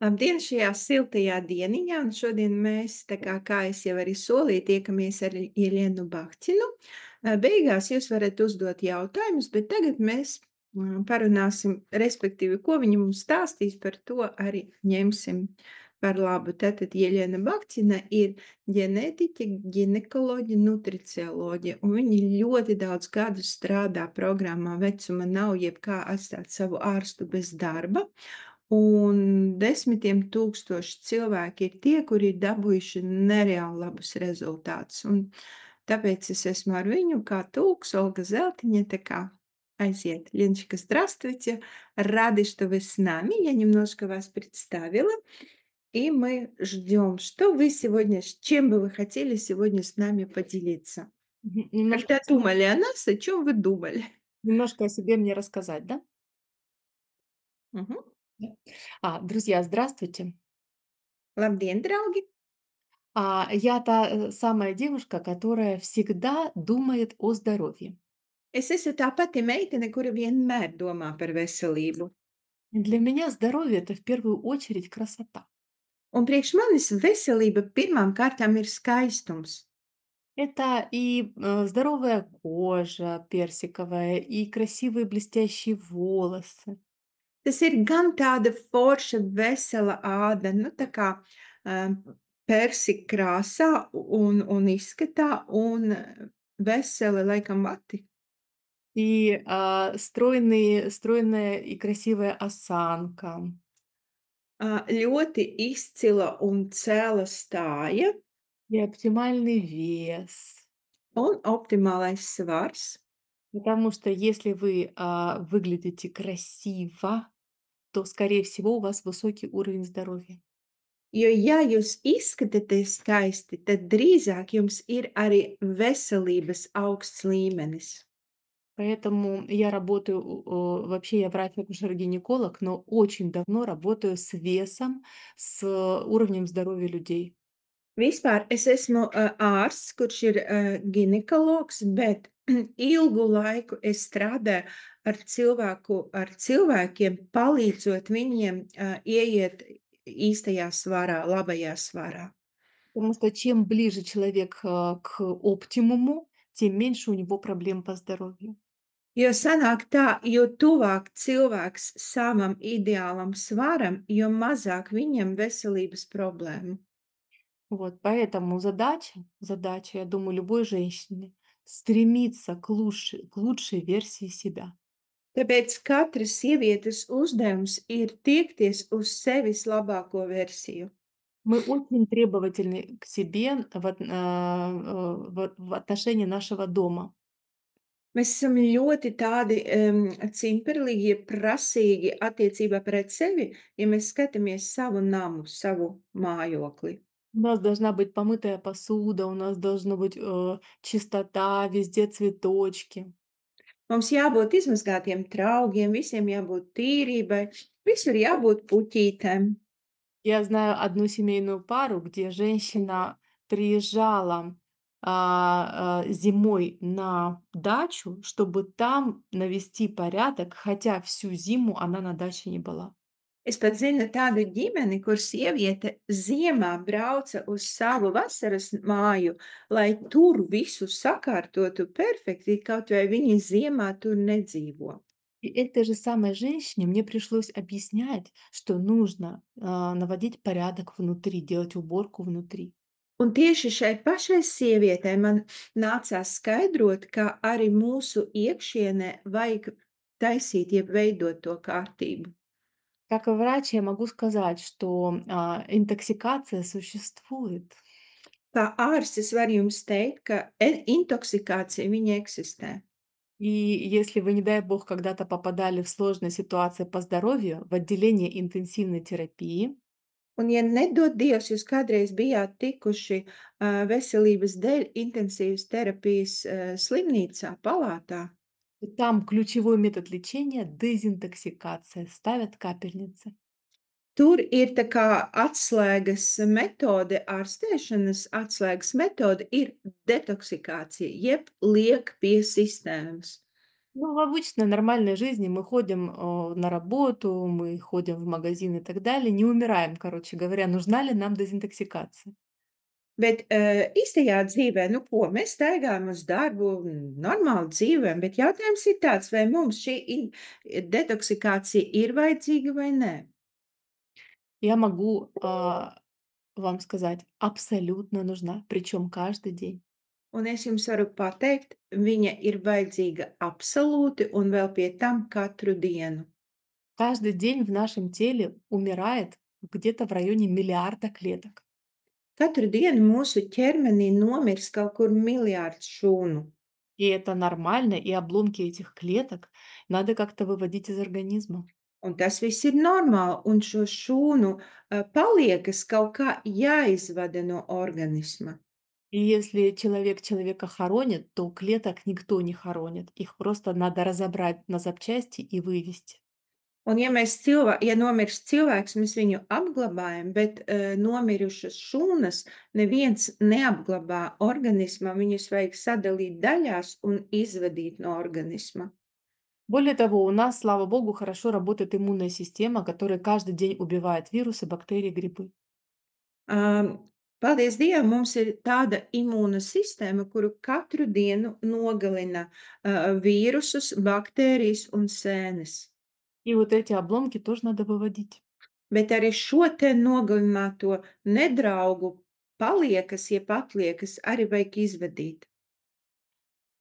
Labdien, šajā siltajā dieniņā, un šodien mēs, kā es jau arī solīju, tiekamies ar Iļenu Bakķinu. Beigās jūs varat uzdot jautājumus, bet tagad mēs parunāsim, respektīvi, ko viņi mums stāstīs, par to arī ņemsim par labu. Tātad Iļena Bakķina ir ģenētiķe, ginekoloģe, nutricioloģe, un viņi ļoti daudz gadus strādā programmā Vecuma nav, jeb kā atstāt savu ārstu bez darba. Un desmitiem tūkstoši cilvēki ir tie, kuri ir dabūjuši nereāli labus rezultātus. Un tāpēc es esmu ar viņu kā tulks Olga Zeltiņa, tā kā aiziет. Леночка, здравствуйте. Рады, что вы с нами. Я немножко вас представила, и мы ждем, что вы сегодня, чем бы вы хотели сегодня с нами поделиться. Немножко Когда думали о нас, о чем вы думали? немножко о себе мне рассказать, да? Мгм. Да. Друзья, здравствуйте. Labdien, draugi! Я та, самая девушка, которая всегда думает о здоровье. Es esmu tā pati meitene, kura vienmēr domā par veselību. И для меня здоровье — это в первую очередь красота. Un priekš manis veselība pirmām kārtām ir skaistums. Это и, здоровая кожа персиковая, и красивые блестящие волосы. Tas ir gan tāda forša, vesela āda, nu, tā kā um, persika krāsā un izskatā, un veseli, laikam, mati. И, стройная и красивая осанка. Ļoti izcila un cēla stāja И оптимальный вес. un optimālais svars. Потому что если вы, выглядите красиво, то, скорее всего, у вас высокий уровень здоровья. Jo, ja jūs izskatāties skaisti, tad drīzāk jums ir arī veselības augsts līmenis. Поэтому я работаю, вообще я врач-акушер-гинеколог, но очень давно работаю с весом, с уровнем здоровья людей. Vispār es esmu ārsts, kurš ir ginekologs, bet ilgu laiku es strādāju ar cilvēkiem, palīdzot viņiem ieiet īstajā svarā, labajā svarā. Потому что чем ближе человек, к оптимуму, тем меньше у него проблем по здоровью. Jo sanāk tā, jo tuvāk cilvēks savam ideālam svaram, jo mazāk viņam veselības problēmu. Вот, поэтому задача, я думаю, любой женщины — стремиться к лучшей версии себя. Tāpēc katras sievietes uzdevums ir tiekties uz sevis labāko versiju. Мы очень требовательны к себе в отношении нашего дома. Mēs esam ļoti tādi cimperlīgi, jeb prasīgi attiecībā pret sevi, ja mēs skatāmies savu namu, savu mājokli. У нас должна быть помытая посуда, у нас должна быть, чистота, везде цветочки. Mums jābūt izmazgātiem traugiem, visiem jābūt tīrībai, visur jābūt puķītēm. Я знаю одну семейную пару, где женщина приезжала, зимой на дачу, чтобы там навести порядок, хотя всю зиму она на даче не была. Es pat zinu tādu ģimeni, kur sieviete ziemā brauca uz savu vasaras māju, lai tur visu sakārtotu perfekti, kaut vai viņi ziemā tur nedzīvo. И этой же самой женщине мне пришлось объяснять, что нужно, наводить порядок внутри, делать уборку внутри. Un tieši šai pašai sievietei man nācās skaidrot, ka arī mūsu iekšienē vajag taisīt, jeb veidot to kārtību. Как врач я могу сказать, что, интоксикация существует. Kā ārstis var jums teikt, ka intoksikācija viņa eksistē. И если вы, не дай бог, когда-то попадали в сложные ситуации по здоровью, в отделение интенсивной терапии, Un, ja nedod Dievs, jūs kādreiz bijāt tikuši veselības dēļ intensīvas terapijas slimnīcā, palātā, то там ключевой метод лечения — дезинтоксикация, ставят капельницы. tur ir tā kā atslēgas metode, ārstēšanas atslēgas metode ir detoksikācija, jeb liek pie sistēmas. Ну, в обычной нормальной жизни мы ходим, на работу, мы ходим в магазин и так далее, не умираем, короче говоря. Нужна ли нам дезинтоксикация? Bet, īstajā dzīvē, nu ko, mēs staigājam uz darbu, normāli dzīvojam, bet jautājums ir tāds, vai mums šī detoksikācija ir vajadzīga vai nē? Я могу, вам сказать, абсолютно нужна, причем каждый день. Un es jums varu pateikt, viņa ir vajadzīga absolūti un vēl pie tam katru dienu. Каждый день в нашем теле умирает где-то в районе миллиарда клеток. Katru dienu mūsu ķermenī nomirst kaut kur miljārds šūnu. И это нормально, и обломки этих клеток надо как-то выводить из организма. Un tas viss ir normāli, un šo šūnu paliekas kaut kā jāizvada no organisma. И если человек человека хоронит, то клеток никто не хоронит. Их просто надо разобрать на запчасти и вывести. Un ja nomirst cilvēks, mēs viņu apglabājam, bet nomirušas šūnas neviens neapglabā organismā. Viņus vajag sadalīt daļās un izvadīt no organisma. Более того, у нас, слава богу, хорошо работает иммунная система, которая каждый день убивает вирусы, бактерии, грибы. Um, Paldies Dievam, mums ir tāda imūna sistēma, kuru katru dienu nogalina vīrusus, baktērijas un sēnes. И вот эти обломки тоже надо выводить. Bet arī šo te nogalināto nedraugu paliekas, jeb atliekas, arī vajag izvadīt.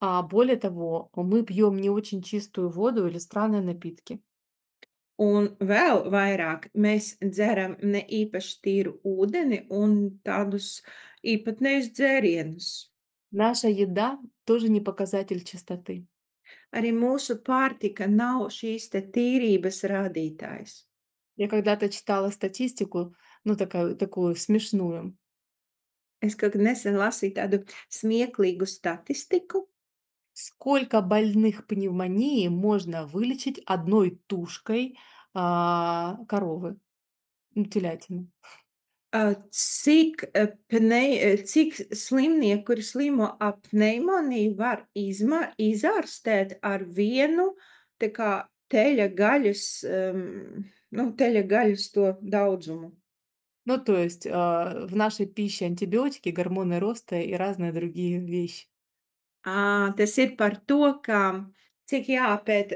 А более того, мы пьем не очень чистую воду или странные напитки. Un vēl vairāk mēs dzeram ne īpaši tīru ūdeni un tādus īpatnējus dzērienus. Наша еда тоже не показатель чистоты. Arī mūsu pārtika nav šīs te tīrības rādītājs. Я когда-то читала статистику, ну, такую смешную. Es kaut kad nesen lasīju tādu smieklīgu statistiku, Сколько больных пневмонией можно вылечить одной тушкой коровы, ну, телятины? cik slimnieki, kuri slimo ar pneimoniju, var izārstēt ar vienu tā kā teļa gaļas, teļa gaļas to daudzumu. Ну, то есть в нашей пище антибиотики, гормоны роста и разные другие вещи. Tas ir par to, ka cik jāpēt,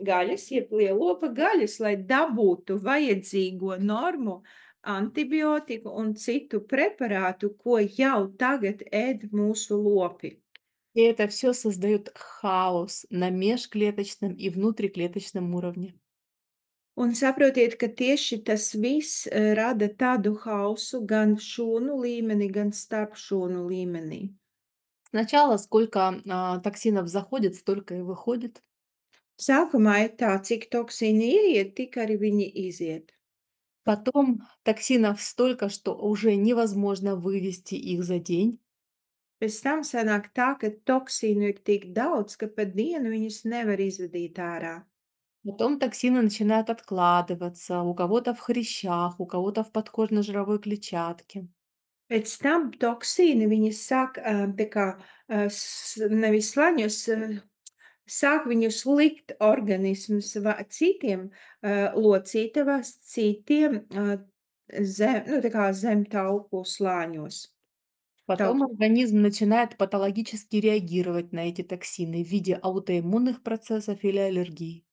gaļas, jeb lielopa gaļas, lai dabūtu vajadzīgo normu antibiotiku un citu preparātu, ko jau tagad ēd mūsu lopi. И это все создает хаос на межклеточном и внутриклеточном уровне. Un saprotiet, ka tieši tas viss, rada tādu hausu gan šūnu līmenī, gan starpšūnu līmenī. Sначала сколько токсинов заходит, столько и выходит. Sākumā ir tā, cik toksīni ieiet, tik arī viņi iziet. Потом токсинов столько, что уже невозможно вывести их за день. Pēc tam sanāk tā, ka toksīnu ir tik daudz, ka pat dienu viņus nevar izvadīt ārā. Потом токсины начинают откладываться, у кого-то в хрящах, у кого-то в подкожно-жировой клетчатке. Pēc tam toksīni viņi sāk, tā kā, nevis slaņus, sāk viņus likt organismus citiem, locītavās, citiem, tā kā zem tauku slāņos. Потом Tauku организм начинает патологически реагировать на эти токсины в виде аутоиммунных процессов или аллергий.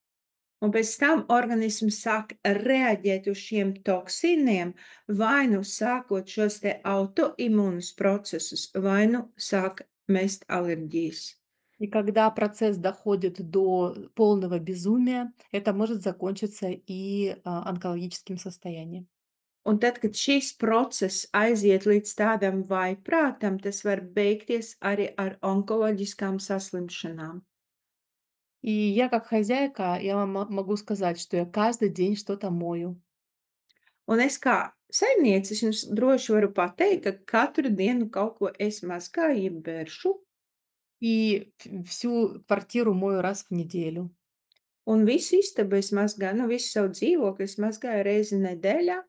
Un pēc tam organisms sāk reaģēt uz šiem toksīniem, vai nu sākot šos te autoimūnus procesus, vai nu sāk mest alerģijas. И когда процесс доходит до полного безумия, это может закончиться и онкологическим состоянием. Un tad, kad šis process aiziet līdz tādam vaiprātam, tas var beigties arī ar onkoloģiskām saslimšanām. И я как хозяйка, я вам могу сказать, что я каждый день что-то мою. Un es kā saimniece, es jums droši varu pateikt, ka katru dienu kaut ko es mazgāju, jeb vēršu, И всю квартиру мою раз в неделю. un visu istabu es mazgāju, nu, visu savu dzīvokli es mazgāju reizi nedēļā.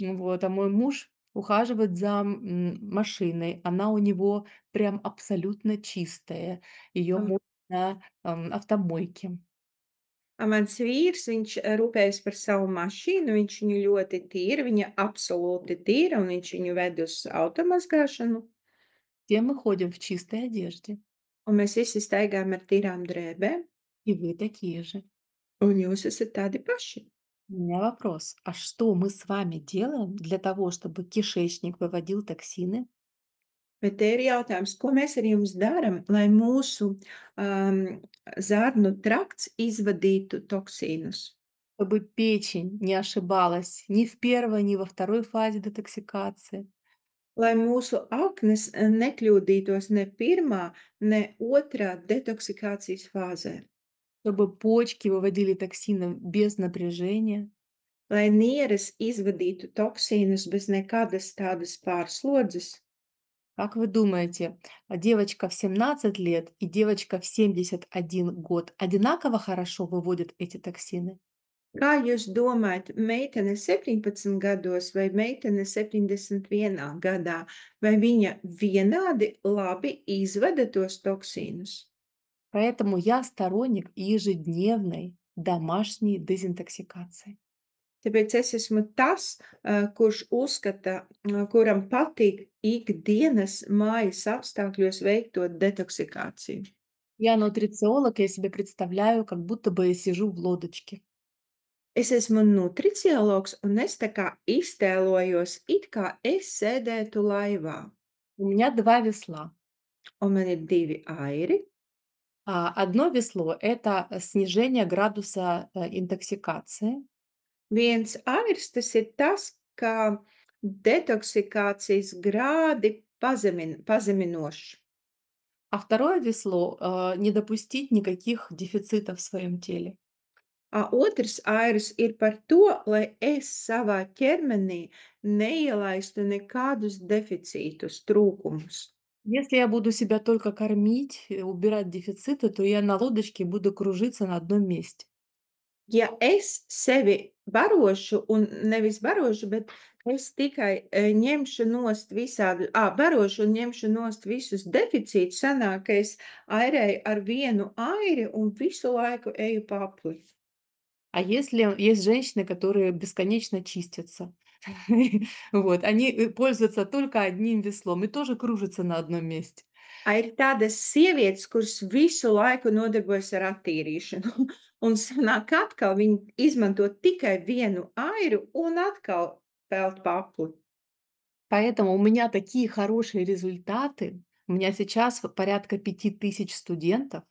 Вот, а мой муж ухаживает за машиной. Она у него прям абсолютно чистая. Ее Um, на, автомойке. Mans vīrs, viņš rūpējas par savu mašīnu, viņš viņu ļoti tīra, viņa absolūti tīra, un viņš viņu ved uz automazgāšanu, Все мы ходим в чистой одежде, un mēs visi staigājam ar tīrām drēbēm, и вы такие же. un jūs esat tādi paši. У меня вопрос: а что мы с вами делаем для того, чтобы кишечник выводил токсины, Bet te ir jautājums, ko mēs ar jums darām, lai mūsu um, zarnu trakts izvadītu toksīnus? чтобы печень не ошибалась ни в первой, ни во второй фазе детоксикации? Lai mūsu aknas nekļūdītos ne pirmā, ne otrā detoksikācijas fāzē. Чтобы почки выводили токсины без напряжения? Lai nieres izvadītu toksīnus bez nekādas tādas pārslodzes. Как вы думаете, девочка в 17 лет и девочка в 71 год одинаково хорошо выводят эти токсины? Kā jūs domājat, meitene 17 gados vai meitene 71 gadā, vai viņa vienādi labi izvada tos toksīnus? Поэтому я сторонник ejедневной домашней дезинтоксикации. Tāpēc es esmu tas, kurš uzskata, kuram patīk ikdienas mājas apstākļos veikt to detoksikāciju. Я нутрициолог, я себе представляю, как будто бы я сижу в лодочке. Es esmu nutriciologs, un es tā kā iztēlojos, it kā es sēdētu laivā, У меня 2 весла. un man ir 2 airi. Одно весло — это снижение градуса, интоксикации, Viens airs tas ir tas, kā detoksikācijas grādi pazeminošs. а второе весло — не допустить никаких дефицитов в своем теле. Otrs airs ir par to, lai es savā ķermenī neielaistu nekādus deficītus, trūkumus. Если я буду себя только кормить, убирать дефициты, то я на лодочке буду кружиться на одном месте. Ja es sevi barošu, un nevis barošu, bet es tikai ņemšu nost barošu un ņemšu nost visus deficītus, sanāk, ka es airēju ar vienu airi un visu laiku eju pa apli. А если есть женщины, которые бесконечно чистятся, вот, они, пользуются только одним веслом и тоже кружатся на одном месте. Ir tādas sievietes, kuras visu laiku nodarbojas ar attīrīšanu, un sanāk atkal viņi izmanto tikai vienu airu un atkal peld pa apli. Поэтому у меня такие хорошие результаты. У меня сейчас порядка 5000 студентов.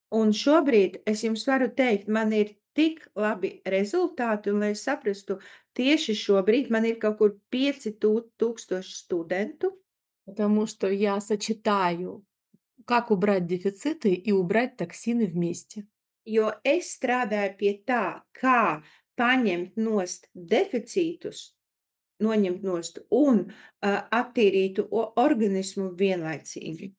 Un šobrīd es jums varu teikt, man ir tik labi rezultāti, un lai saprastu, tieši šobrīd man ir kaut kur 5000 studentu, Потому что я сочетаю, как убрать дефициты и убрать токсины вместе. jo es strādāju pie tā, kā paņemt nost deficītus, noņemt nost un attīrītu organismu vienlaicīgi.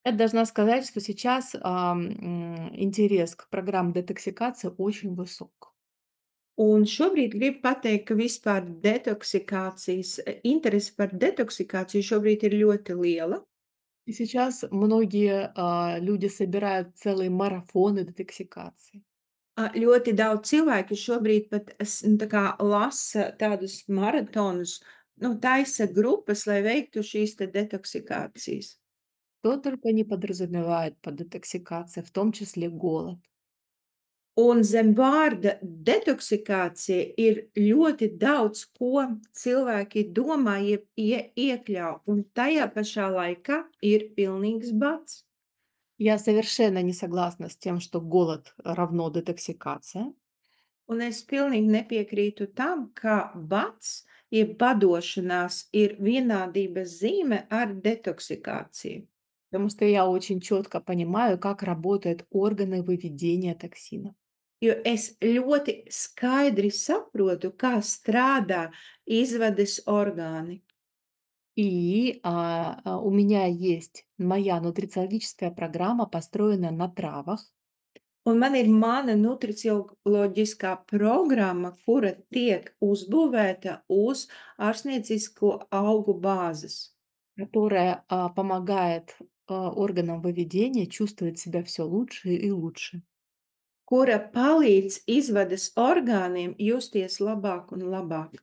Я должна сказать, что сейчас интерес к программам детоксикации очень высок. Un šobrīd gribu pateikt, ka vispār interese par detoksikāciju šobrīd ir ļoti liela. И сейчас многие люди собирают целые марафоны детоксикации. Ļoti daudz cilvēku šobrīd pat tā kā lasa tādus maratonus, nu, taisa grupas, lai veiktu šīs te detoksikācijas. Кто только не подразумевает под детоксикацией, в том числе голод. Un zem vārda detoksikācija ir ļoti daudz, ko cilvēki domā, iekļauj, un tajā pašā laikā ir pilnīgs bats. Я совершенно не согласна с тем, что голод равно детоксикация. Un es pilnīgi nepiekrītu tam, ka bats, jeb badošanās, ir vienādības zīme ar detoksikāciju. Потому что я очень четко понимаю, как работают органы выведения токсинов. Jo es ļoti skaidri saprotu, kā strādā izvades orgāni. У меня есть моя нутрициологическая программа, построенная на травах. Un man ir mana nutricioloģiskā programma, kura tiek uzbūvēta uz ārstniecisko augu bāzes. Которая, помогает, органом выведения чувствует себя все лучше и лучше. kura palīdz izvadas orgāniem justies labāk un labāk.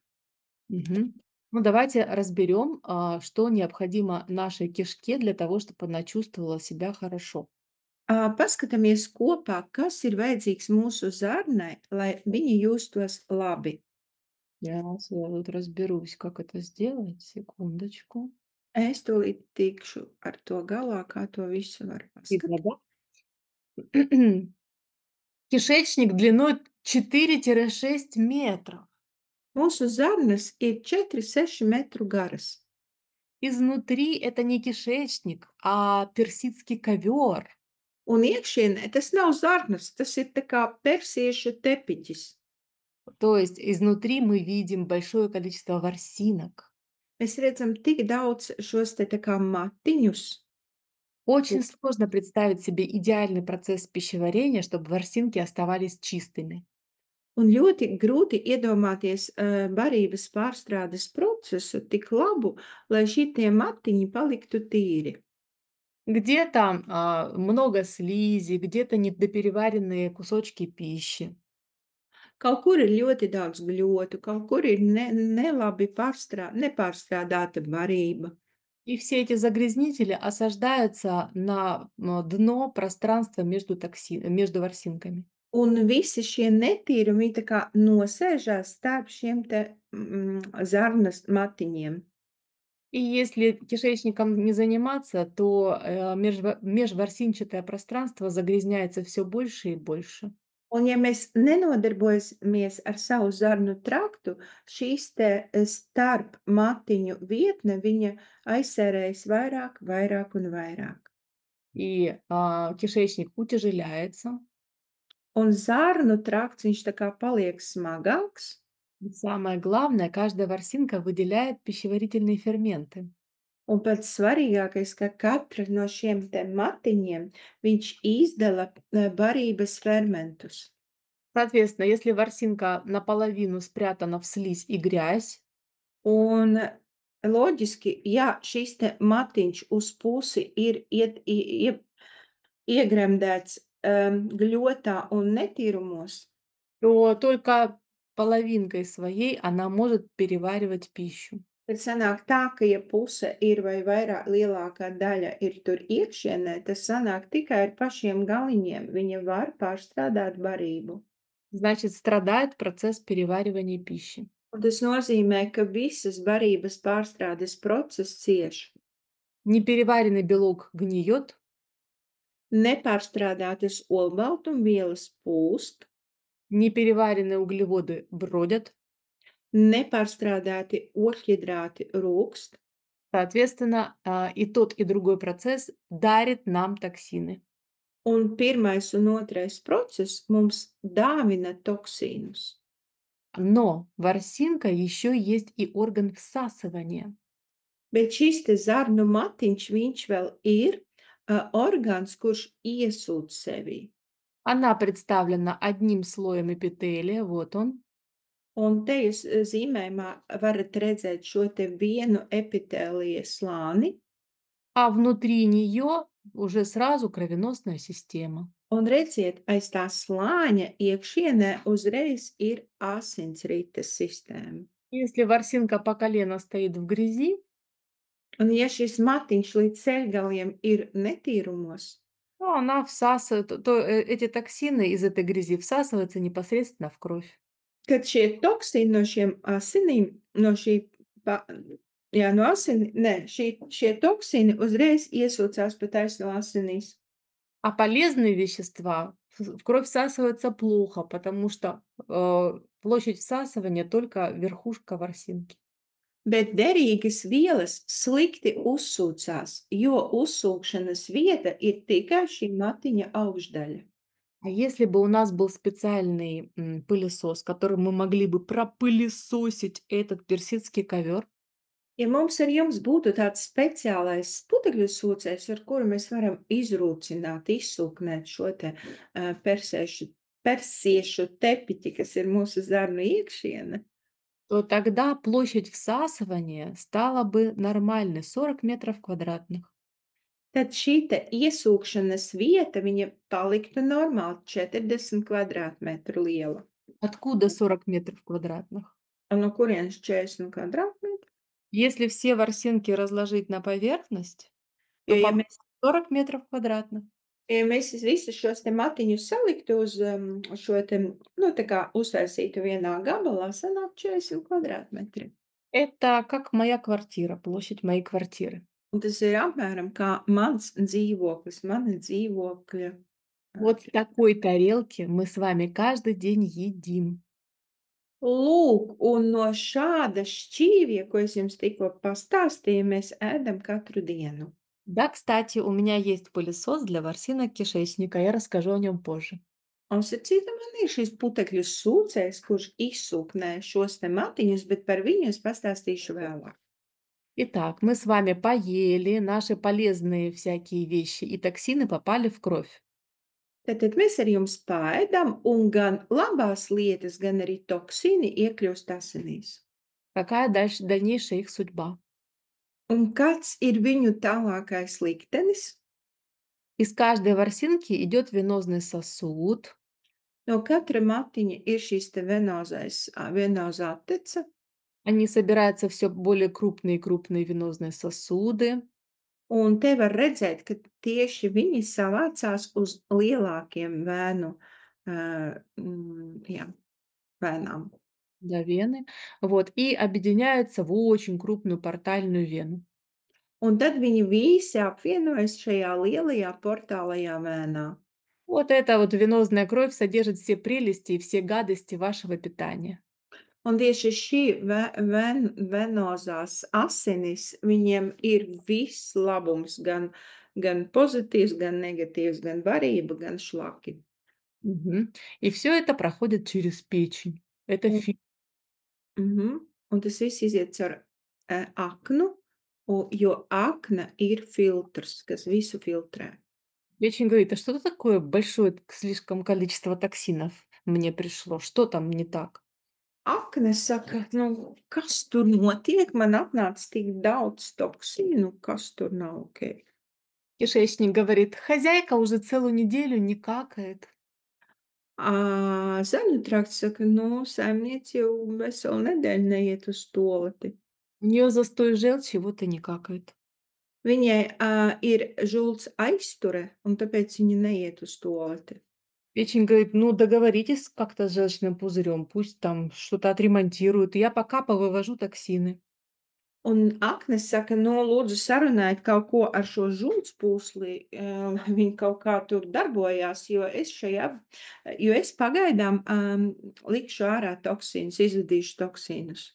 Мгм. Ну, давайте разберем, что необходимо нашей кишке для того, чтобы она чувствовала себя хорошо. Paskatāmies kopā, kas ir vajadzīgs mūsu zarnai, lai viņi justos labi. Я тут разберусь, как это сделать. Секундочку. Es tūlīt tikšu ar to galā, kā to visu var Видно, paskatīt. да? Кишечник длиной 4-6 метров. Mūsu zarnas ir 4-6 metru garas, Изнутри это не кишечник, а персидский ковер. un iekšienē tas nav zarnas, tas ir tā kā persiešu tepiķis. То есть изнутри мы видим большое количество ворсинок. Mēs redzam tik daudz šos te tā kā matiņus, Очень сложно представить себе идеальный процесс пищеварения, чтобы ворсинки оставались чистыми. un ļoti grūti iedomāties barības pārstrādes procesu tik labu, lai šitie matiņi paliktu tīri. Где-то много слизи, где-то недопереваренные кусочки пищи. Kaut kur ir ļoti daudz gļotu, kaut kur ir nelabi nepārstrādāta barība. И все эти загрязнители осаждаются на дно пространства между ворсинками. Un visi šie netīrumi tā kā nosēžās starp šiem te zarnas matiņiem. И если кишечником не заниматься, то межворсинчатое пространство загрязняется все больше и больше. Un ja mēs nenodarbojamies ar savu zarnu traktu, šīs te starp matiņu vietne, viņa aizsērējas vairāk, vairāk un vairāk. И кишечник утяжеляется. Un zarnu trakts, viņš tā kā paliek smagāks, И самое главное, каждая ворсинка выделяет пищеварительные ферменты. un pats svarīgākais, ka katra no šiem te matiņiem, viņš izdala barības fermentus. Соответственно, если ворсинка наполовину спрятана в слизь и грязь, Un loģiski, ja šis te matiņš uz pusi ir iegremdēts, gļotā un netīrumos, то только половинкой своей она может переваривать пищу. tad sanāk tā, ka ja puse ir vai vairāk lielākā daļa ir tur iekšienē, tas sanāk tikai ar pašiem galiņiem. Viņa var pārstrādāt barību. Значит, страдает процесс переваривания пищи. Un tas nozīmē, ka visas barības pārstrādes process cieš. Непереваренный белок гниет, Nepārstrādātas olbaltumvielas pūst, непереваренные углеводы бродят. nepārstrādāti ogļhidrāti rūkst, Соответственно, и тот, и другой процесс дарит нам токсины. un pirmais un otrais process mums dāvina toksīnus. Но ворсинка еще есть и орган всасывания. Bet šis te zarnu matiņš, viņš vēl ir orgāns, kurš iesūc sevī. Она представлена одним слоем эпителия, вот он, Un te jūs zīmējumā varat redzēt šo te vienu epitēlija slāni, а внутри нее уже сразу кровеносная система. un redziet, aiz tā slāņa iekšienē uzreiz ir asinsrites sistēma. Если ворсинка по колено стоит в грязи, Un ja šis matiņš līdz ceļgaliem ir netīrumos, то она всасывает, эти токсины из этой грязи всасываются непосредственно в кровь. tad šie toksīni no šiem asinīm, no šī, pa, jā, no asini, nē, šie toksīni uzreiz iesūcās pa taisno asinīs. А полезные вещества в кровь всасываются плохо, потому что площадь всасывания только верхушка ворсинки. Bet derīgas vielas slikti uzsūcās, jo uzsūkšanas vieta ir tikai šī matiņa augšdaļa. А если бы у нас был специальный пылесос, которым мы могли бы пропылесосить этот персидский ковер, Ja mums ar jums būtu tāds speciālais putekļu sūcējs, ar kuru mēs varam izrūcināt, izsūknēt šo te persiešu tepiķi, kas ir mūsu zarnu iekšiene, то тогда площадь всасывания стала бы нормальной 40 метров квадратных. Tad šī te iesūkšanas vieta, viņa paliktu normāli 40 kvadrātmetru liela. Откуда 40 метров квадратных? Un no kurienes 40 kvadrātmetri? Если все ворсинки разложить на поверхность, Jo, то ja получится mēs 40 метров квадратных. ja mēs visus šos te matiņus saliktu uz, šo te, nu, tā kā uztaisītu vienā gabalā, sanāk 40 kvadrātmetri. Это как моя квартира, площадь моей квартиры. Un tas ir apmēram kā mans dzīvoklis, mana dzīvokļa. Вот с такой тарелки мы с вами каждый день едим. Lūk, un no šāda šķīvja, ko es jums tikko pastāstīju, mēs ēdam katru dienu. Да, кстати, у меня есть пылесос для ворсинок кишечника. Я расскажу о нем позже. Un starp citu, man ir šis putekļu sūcējs, kurš izsūknē šos te matiņus, bet par viņu es pastāstīšu vēlāk. Итак, мы с вами поели, наши полезные всякие вещи и токсины попали в кровь. Tātad mēs ar jums pēdam, un gan labās lietas, gan arī toksīni iekļūst asinīs. Какая дальше дальнейшая их судьба? Un kāds ir viņu tālākais liktenis? Из каждой ворсинки идет венозный сосуд. No katra matiņa ir šīs te venozā tece, Они собираются все более крупные и крупные венозные сосуды. un te var redzēt, ka tieši viņi savācās uz lielākiem jā, vēnām. Да, вены. Вот, и объединяются в очень крупную портальную вену. Un tad viņi visi apvienojas šajā lielajā portālajā vēnā. Вот эта вот венозная кровь содержит все прелести и все гадости вашего питания. Un tieši šī venozās asinis, viņiem ir viss labums, gan pozitīvs, gan negatīvs, gan barība, gan šlaki. Мгм. И все это проходит через печень. Это Un, mhm, un tas viss iziet caur aknu, jo akna ir filtrs, kas visu filtrē. печень говорит: "А что такое большое слишком количество токсинов мне пришло? Что там не так?" Akne saka, nu, kas tur notiek? Man atnāca tik daudz toksīnu, kas tur nav ok. Кишечник говорит: "Хозяйка уже целую неделю не какает". Zaļu trakts saka, nu, saimniece jau veselu nedēļu neiet uz tualeti. У нее застой желчи, вот и не какает. Viņai ir žults aizture, un tāpēc viņa neiet uz tualeti. Печень говорит: "Ну, договоритесь как-то с желчным пузырем, пусть там что-то отремонтируют. Я пока повывожу токсины". Un akne saka, nu, lūdzu, sarunājiet kaut ko ar šo žultspūsli, lai viņi kaut kā tur darbojās, jo es pagaidām likšu ārā toksīnus, izvedīšu toksīnus.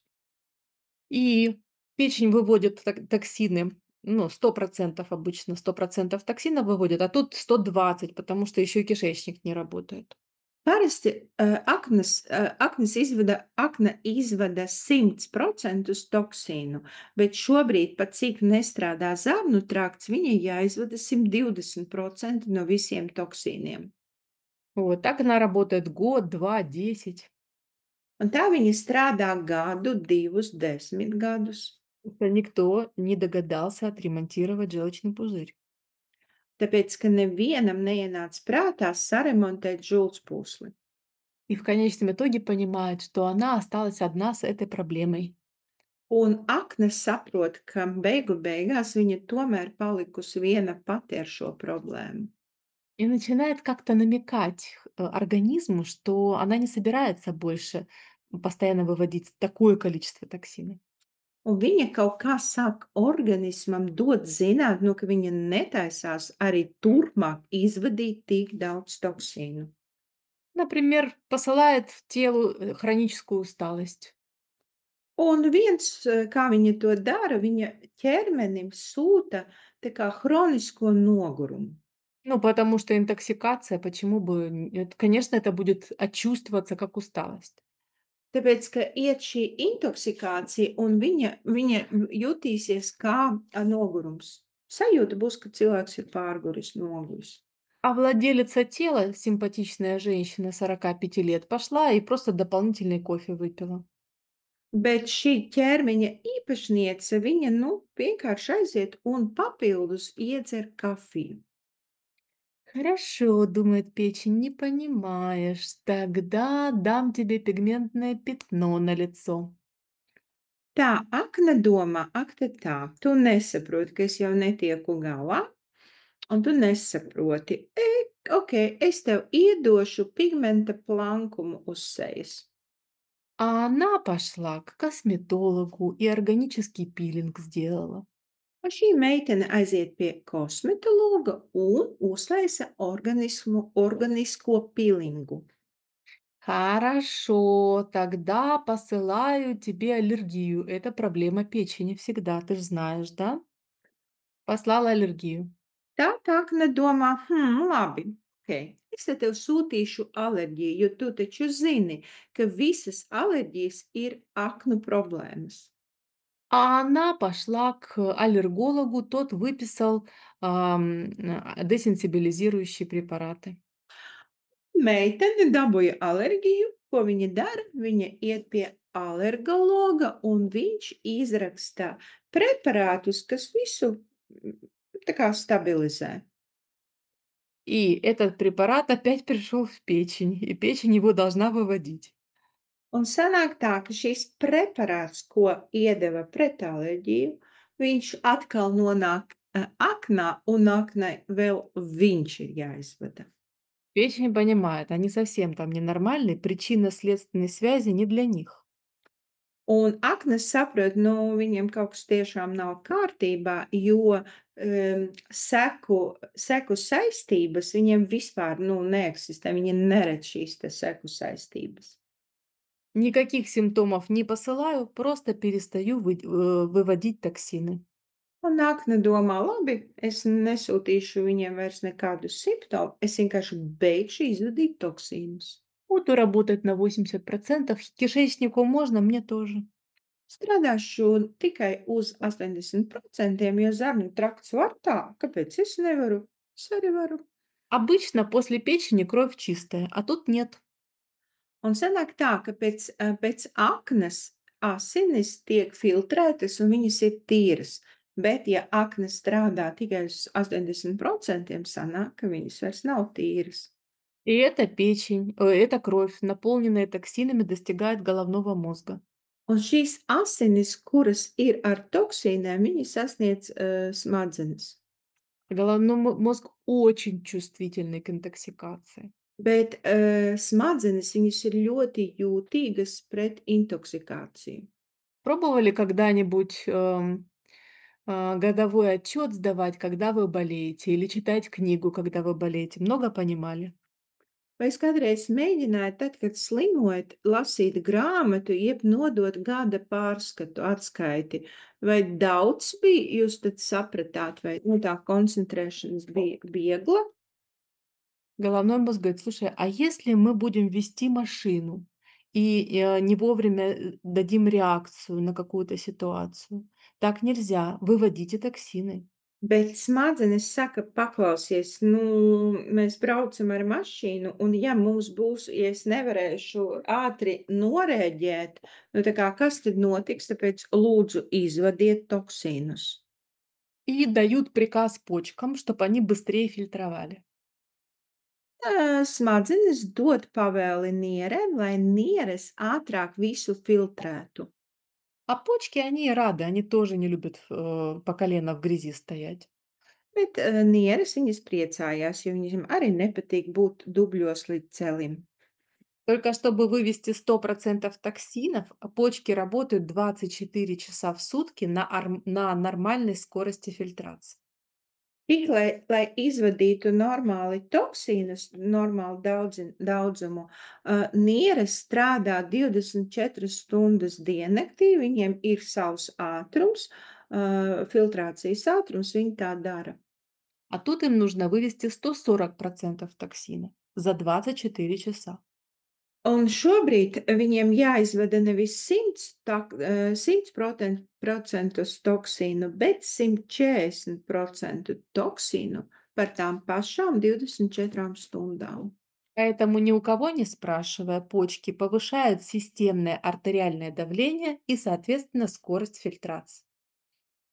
И печень выводит токсины, ну, 100% обычно, 100% токсинов выводит, а тут 120, потому что еще и кишечник не работает. Parasti, akna izvada 100% toksīnu, bet šobrīd, pat cik nestrādā zābnu trakts, viņai jāizvada 120% no visiem toksīniem. Вот так она работает год, 2, 10. Un tā viņa strādā gadu, 2, 10 gadus, Просто никто не догадался отремонтировать желчный пузырь. tāpēc, ka nevienam neienāca prātā saremontēt žultspūsli. И в конечном итоге понимает, что она осталась одна с этой проблемой. Un akne saprot, ka beigu beigās viņa tomēr palikusi viena pati ar šo problēmu. И начинает как-то намекать организму, что она не собирается больше постоянно выводить такое количество токсинов. Un viņa kaut kā sāk organismam dot zināt, nu, ka viņa netaisās arī turpmāk izvadīt tik daudz toksīnu. Например, посылает телу хроническую усталость. Un viens, kā viņa to dara, viņa ķermenim sūta tā kā hronisko nogurumu. Ну, потому что интоксикация, почему бы... Конечно, это будет чувствоваться как усталость. Tāpēc, ka iet šī intoksikācija un viņa jutīsies kā nogurums. Sajūta būs, ka cilvēks ir pārguris, noguris. А владелица тела, симпатичная женщина 45 лет, пошла и просто дополнительный кофе выпила. Bet šī ķermeņa īpašniece, viņa, nu, vienkārši aiziet un papildus iedzer kafiju. Хорошо, думает печень, не понимаешь. Тогда dam тебе pigmentное пятно на лицо. Tā akna domā, ak, tad tā, tu nesaproti, ka es jau netieku galā, un tu nesaproti. Ok, es tev iedošu pigmenta plankumu uz sejas. А она пошла к косметологу и органический пилинг сделала. Un šī meitene aiziet pie kosmetologa un uztaisa organisko pilingu. Хорошо, тогда посылаю тебе аллергию. Это проблема печени всегда, ты же знаешь, да? Послала аллергию. Tā akna domā, labi, ok, es te tev sūtīšu alerģiju, jo tu taču zini, ka visas alerģijas ir aknu problēmas. А она пошла к аллергологу, тот выписал десенсибилизирующие препараты. Meitene dabūja alerģiju, ko viņa dara? Viņa iet pie alergologa un viņš izraksta preparātus, kas visu mm, tā kā stabilizē. И этот препарат опять пришел в печень, и печень его должна выводить. Un sanāk tā, ka šis preparāts, ko iedeva pret alerģiju, viņš atkal nonāk aknā, un aknai vēl viņš ir jāizvada. Печень понимает, они совсем там ненормальные, причинно-следственной связи не для них. Un aknas saprot, nu, viņiem kaut kas tiešām nav kārtībā, jo seku saistības viņiem vispār nu, neeksistē. Viņi neredz šīs seku saistības. Никаких симптомов не посылаю, просто перестаю выводить токсины. Un akna domā, labi, es nesūtīšu viņiem vairs nekādus simptomus, es vienkārši beigšu izvadīt toksīnus. Буду работать на 80%, кишечнику можно, мне тоже. Strādāšu tikai uz 80%, jo zarnu trakts var tā, kāpēc es nevaru? Es arī varu. Обычно после печени кровь чистая, а тут нет. Un sanāk tā, ka pēc aknas asinis tiek filtrētas un viņas ir tīras, bet ja akna strādā tikai uz 80%, sanāk, ka viņas vairs nav tīras. И эта эта кровь, наполненная токсинами, достигает головного мозга. Un šīs asinis, kuras ir ar toksīniem, viņi sasniedz smadzenes. Головной мозг очень чувствительный к интоксикации. Bet smadzenes viņas ir ļoti jūtīgas pret intoksikāciju. Pробовали когда-нибудь годовой отчет сдавать, когда вы болеете, или читать книгу, когда вы болеете? Много понимали? Vai es kādreiz mēģināju, tad, kad slimojat, lasīt grāmatu, jeb nodot gada pārskatu, atskaiti? Vai daudz bija, jūs tad sapratāt, vai nu, tā koncentrēšanās bija viegla? Головной мозг говорит: слушай, а если мы будем вести машину и не вовремя дадим реакцию на какую-то ситуацию? Так нельзя, выводите токсины. Bet smadzenes saka, paklausies, nu, mēs braucam ar mašīnu, un ja mums būs, ja es nevarēšu ātri norēģēt, nu, tā kā kas tad notiks? Tāpēc lūdzu izvadiet toksīnus. И дают приказ почкам, чтобы они быстрее фильтровали. Smadzenes dod pavēli nierēm, lai nieres ātrāk visu filtrētu. А почки, они рады, они тоже не любят по колено в грязи стоять. Bet nieres viņas priecājās, jo viņiem arī nepatīk būt dubļos līdz celim. Только чтобы вывести 100% токсинов, почки работают 24 часа в сутки на нормальной скорости фильтрации. Tik, lai izvadītu normāli toksīnus, normālu daudzumu, nieres strādā 24 stundas diennaktī, viņiem ir savs ātrums, filtrācijas ātrums, viņi tā dara. А тут им нужно вывести 140% токсина за 24 часа. Un šobrīd viņiem jāizvada nevis 100% toksīnu, bet 140% toksīnu par tām pašām 24 stundām. Поэтому ни у кого не спрашивая, почки повышают системное артериальное давление и, соответственно, скорость фильтрации.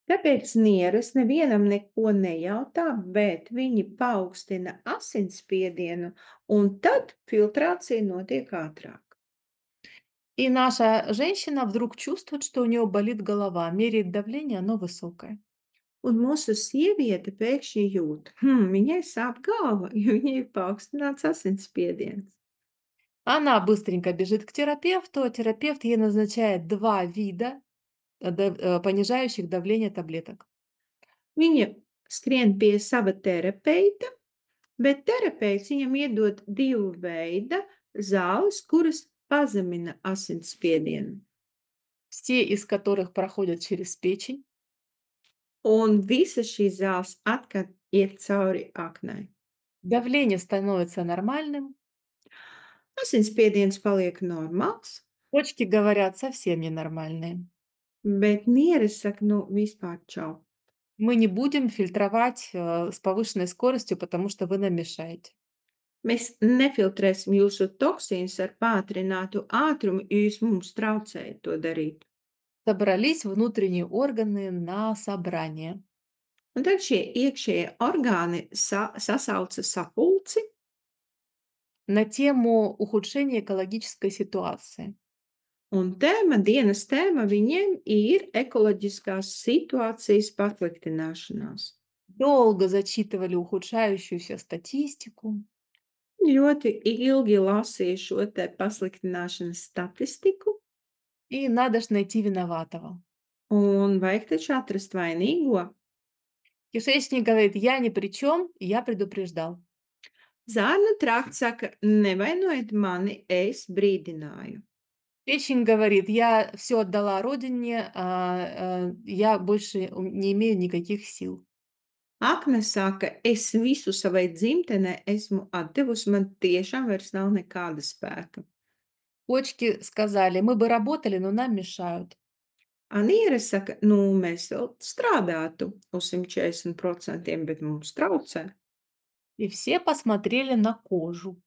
Tāpēc nieres nevienam neko nejautā, bet viņi paaugstina asinsspiedienu, un tad filtrācija notiek ātrāk. И наша женщина вдруг чувствует, что у нее болит голова, меряет давление, оно высокое. Un mūsu sieviete pēkšņi jūt, viņai sāp galva, jo viņai ir paaugstināts asinsspiediens. Она быстренько бежит к терапевту, а терапевт ей назначает 2 вида понижающих давление таблеток. Viņa skrien pie sava terapeita, bet terapeits viņam iedod divu veida zāles, kuras pazemina asinsspiedienu. Все из которых проходят через печень. Un visas šīs zāles atkal iet cauri aknai. Давление становится нормальным, Asinsspiediens paliek normāls, почки говорят совсем ненормальные. bet nieres saka, nu, vispār čau. Мы не будем фильтровать, с повышенной скоростью, потому что вы нам мешаете. Mēs nefiltrēsim jūsu toksīnus ar pātrinātu ātrumu, jo jūs mums traucējat to darīt. Собрались внутренние органы на собрание. Un tad šie iekšējie orgāni sasauca sapulci, На тему ухудшения экологической ситуации. un dienas tēma viņiem ir ekoloģiskās situācijas pasliktināšanās. Долго зачитывали ухудшающуюся статистику. Ļoti ilgi lasīju šo te pasliktināšanas statistiku, И надо ж найти виноватого. un vajag taču atrast vainīgo. Кишечник говорит: "Я ни при чем, я предупреждал". Zārna trakts saka, nevainojiet mani, es brīdināju. Печень говорит: "Я все отдала родине, я больше не имею никаких сил". Akne saka, es visu savai dzimtenei esmu atdevusi, man tiešām vairs nav nekāda spēka. Почки сказали: "Мы бы работали, но нам мешают". Aniera saka, nu, mēs vēl strādātu uz 140%, bet mums traucē. И все посмотрели на кожу.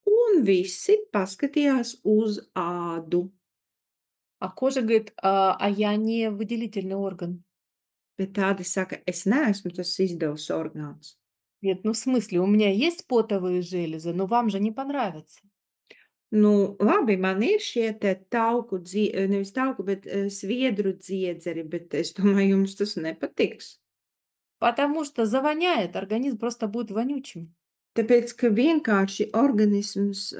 Un visi paskatījās uz ādu, А кожа говорит: "А я не выделительный орган". bet tādi saka, es neesmu tas izdevs orgāns. Говорит: "Ну, в смысле, у меня есть потовые железы, но вам же не понравится". Nu, labi, man ir šie te tauku, nevis tauku, bet sviedru dziedzeri, bet es domāju, jums tas nepatiks. Потому что завоняет, организм просто будет вонючим. Tāpēc, ka vienkārši organisms,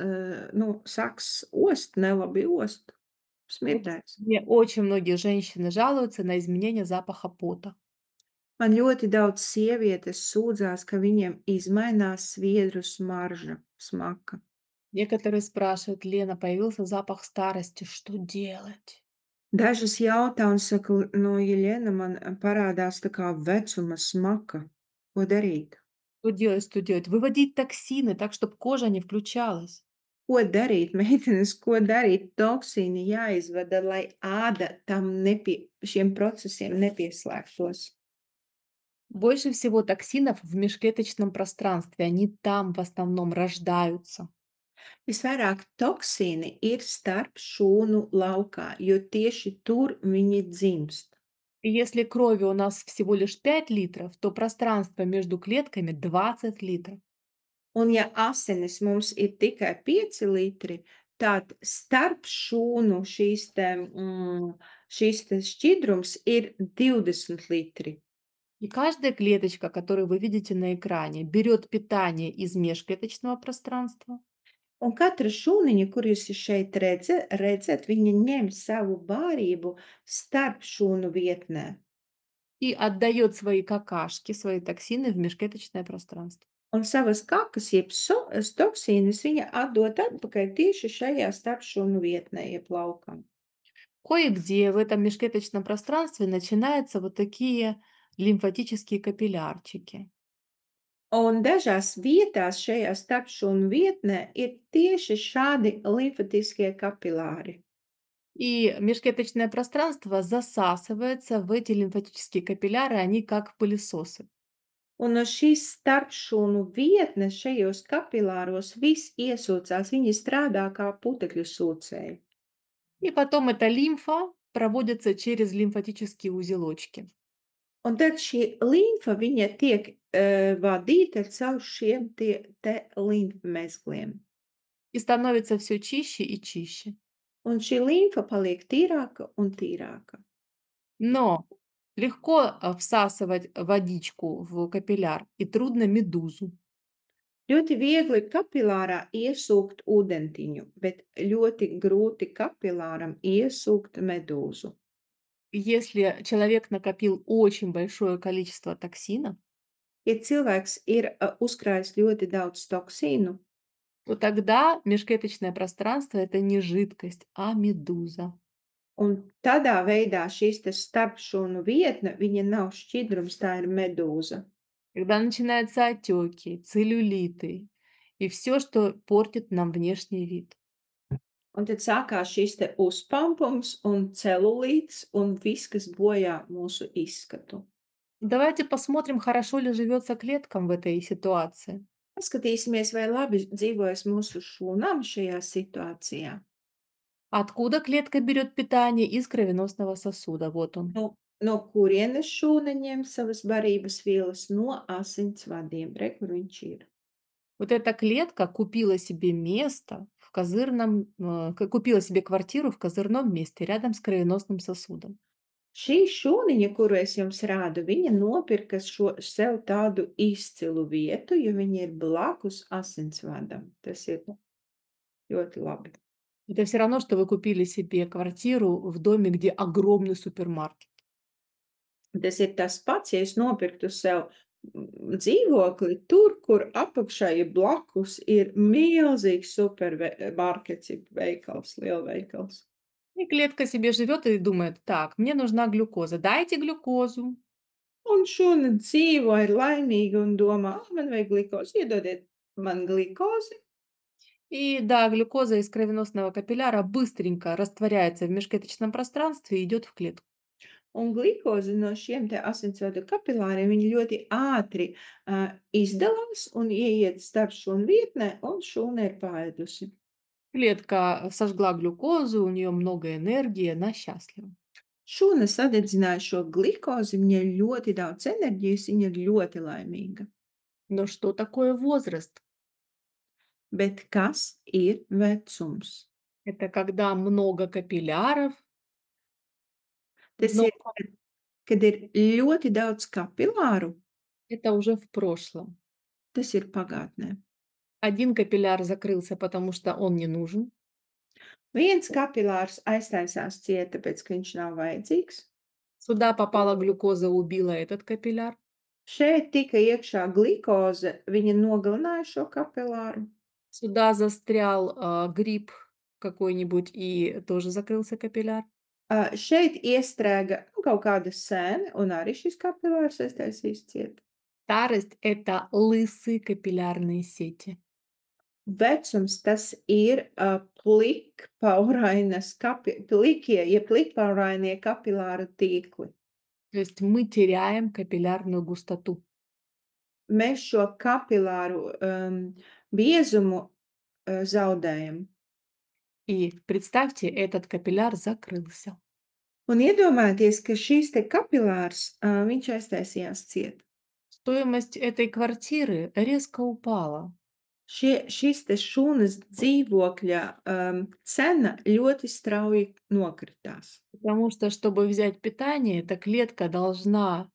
nu, sāks ost, nelabi ost, Вот smirdēs. мне очень многие женщины жалуются на изменение запаха пота. Man ļoti daudz sievietes sūdzās, ka viņiem izmainās sviedru smarža, smaka. Некоторые спрашивают: "Лена, появился запах старости, что делать?" Dažas jautā un saka, no Jeļena man parādās tā kā vecuma smaka. Ko darīt? Что делать, что делать? Выводить токсины так, чтобы кожа не включалась. Ko darīt, meitenes, ko darīt? Toksīni jāizvada, lai āda tam šiem procesiem nepieslēgtos. Больше всего токсинов в межклеточном пространстве. Они там в основном рождаются. Visvairāk toksīni ir starp šūnu laukā, jo tieši tur viņi dzimst. И если крови у нас всего лишь 5 литров, то пространство между клетками 20 литров. Un ja asinis mums ir tikai 5 litri, tad starp šūnu šīs te šķidrums ir 20 litri. И каждая клеточка, которую вы видите на экране, берет питание из межклеточного пространства Un katra šūniņa, kur jūs šeit redzat, viņa ņem savu barību starp šūnu vietnē. и отдает свои какашки, свои токсины в межклеточное пространство. Un savas kakas, jeb toksīnus, viņa atdod atpakaļ tieši šajā starpšūnu vietnē, jeb laukam. Кое-где в этом межклеточном пространстве начинаются вот такие лимфатические капиллярчики. Un dažās vietās šajā starpšūnu vietnē ir tieši šādi limfatiskie kapilāri. И межклеточное пространство засасывается в эти лимфатические капилляры, они как пылесосы. Un no šīs starpšūnu vietnes šajos kapilāros viss iesūcās, viņi strādā kā putekļu sūcēji. И потом эта лимфа проводится через лимфатические узелочки Un tad šī limfa, viņa tiek, vadīta caur šiem te limfmezgliem. и становится все чище и чище. Un šī limfa paliek tīrāka un tīrāka. Но легко всасывать водичку в капилляр и трудно медузу. Ļoti viegli kapilārā iesūkt ūdentiņu, bet ļoti grūti kapilāram iesūkt medūzu. Если человек накопил очень большое количество токсина, Ja cilvēks ir uzkrājis ļoti daudz toksīnu, то тогда межклеточное пространство это не жидкость, а медуза. un tādā veidā šīs te starpšūnu vietne, viņa nav šķidrums, tā ir medūza. Когда начинаются отеки, целлюлиты и все, что портит нам внешний вид. Un tad sākās šis te uzpampums un celulīts un viss, kas bojā mūsu izskatu. Давайте посмотрим, хорошо ли живется клеткам в этой ситуации. Paskatīsimies, vai labi dzīvojas mūsu šūnām šajā situācijā. Откуда клетка берет питание? Из кровеносного сосуда. Вот он. No kurienes šūna ņem savas barības vielas? No asinsvadiem. Re, kur viņš ir. Вот эта клетка купила себе место в козырном, купила себе квартиру в козырном месте рядом с кровеносным сосудом. Šī šūniņa, kuru es jums rādu, viņa nopirka sev tādu izcilu vietu, jo viņa ir blakus asinsvadam. Tas ir ļoti labi. Это все равно, что вы купили себе квартиру в доме, где огромный супермаркет. Tas ir tas pats, ja es nopirktu sev dzīvokli tur, kur apakšā ir blakus ir milzīgs supermarkets, jeb veikals, lielveikals. И клетка себе живет и думает, так, мне нужна глюкоза, дайте глюкозу. Un šūna dzīvo, ir laimīga un domā, man vajag glikozi, iedodiet man glikozi. И да, глюкоза из кровеносного капилляра быстренько растворяется в межклеточном пространстве и идет в клетку. Un glikozi no šiem te asinsvadu kapilāriem, viņi ļoti ātri izdalās un ieiet starp šūnu vietnē, un šūna ir paēdusi. Клетка сожгла глюкозу, у нее много энергии, она счастлива. Šūna sadedzināja šo glikozi, viņai ir ļoti daudz enerģijas, viņa ir ļoti laimīga. Но что такое возраст? Bet kas ir vecums? Это когда много капилляров, Tas но ir, kad ir ļoti daudz kapilāru, это уже в прошлом. tas ir pagātnē. Один капилляр закрылся, потому что он не нужен. Viens kapilārs aiztaisās ciet, tāpēc, ka viņš nav vajadzīgs. Сюда попала глюкоза, убила этот капилляр. Šeit tika iekšā glikoze, viņa nogalināja šo kapilāru. Сюда застрял гриб какой-нибудь и тоже закрылся капилляр. Šeit iestrēga kaut kāda sēne, un arī šis kapilārs aiztaisīs ciet. Старость– это лысые капиллярные сети. Vecums tas ir plikpaurainie kapilāru tīkli. То есть мы теряем капиллярную густоту. Mēs šo kapilāru biezumu zaudējam. И представьте, этот капилляр закрылся. Un iedomājieties, ka šīs te kapilārs, viņš aiztaisījās ciet. Стоимость этой квартиры резко упала. Šīs te šūnas dzīvokļa cena ļoti strauji nokritās. Потому что, чтобы взять питание, эта клетка должна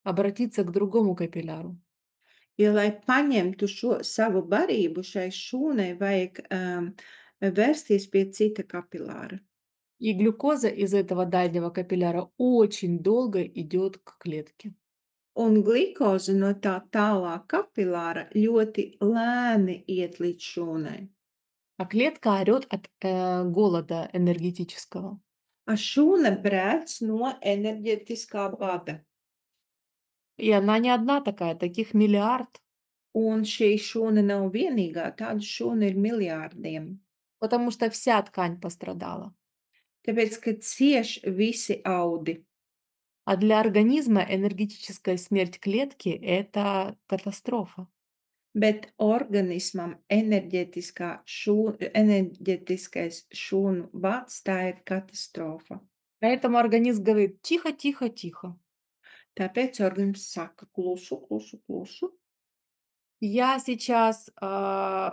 обратиться к другому капилляру. Jo, lai paņemtu šo savu barību, šai šūnai vajag vērsties pie cita kapilāra. И глюкоза из этого дальнего капилляра очень долго идет к клетке. Un glikoze no tā tālā kapilāra ļoti lēni iet līdz šūnai. А клетка орет от голода энергетического. A šūna brēc no enerģetiskā bada. И она не одна такая, таких миллиард. Un šī šūna nav vienīgā, tādu šūnu ir miljārdiem. Потому что вся ткань пострадала. Tāpēc, ka cieš visi audi. А для организма энергетическая смерть клетки — это катастрофа. Bet organismam enerģetiskais šūnu bads tā ir katastrofa. Поэтому организм говорит: "Тихо, тихо, тихо. Tāpēc organisms saka klusu, klusu, klusu. Я сейчас,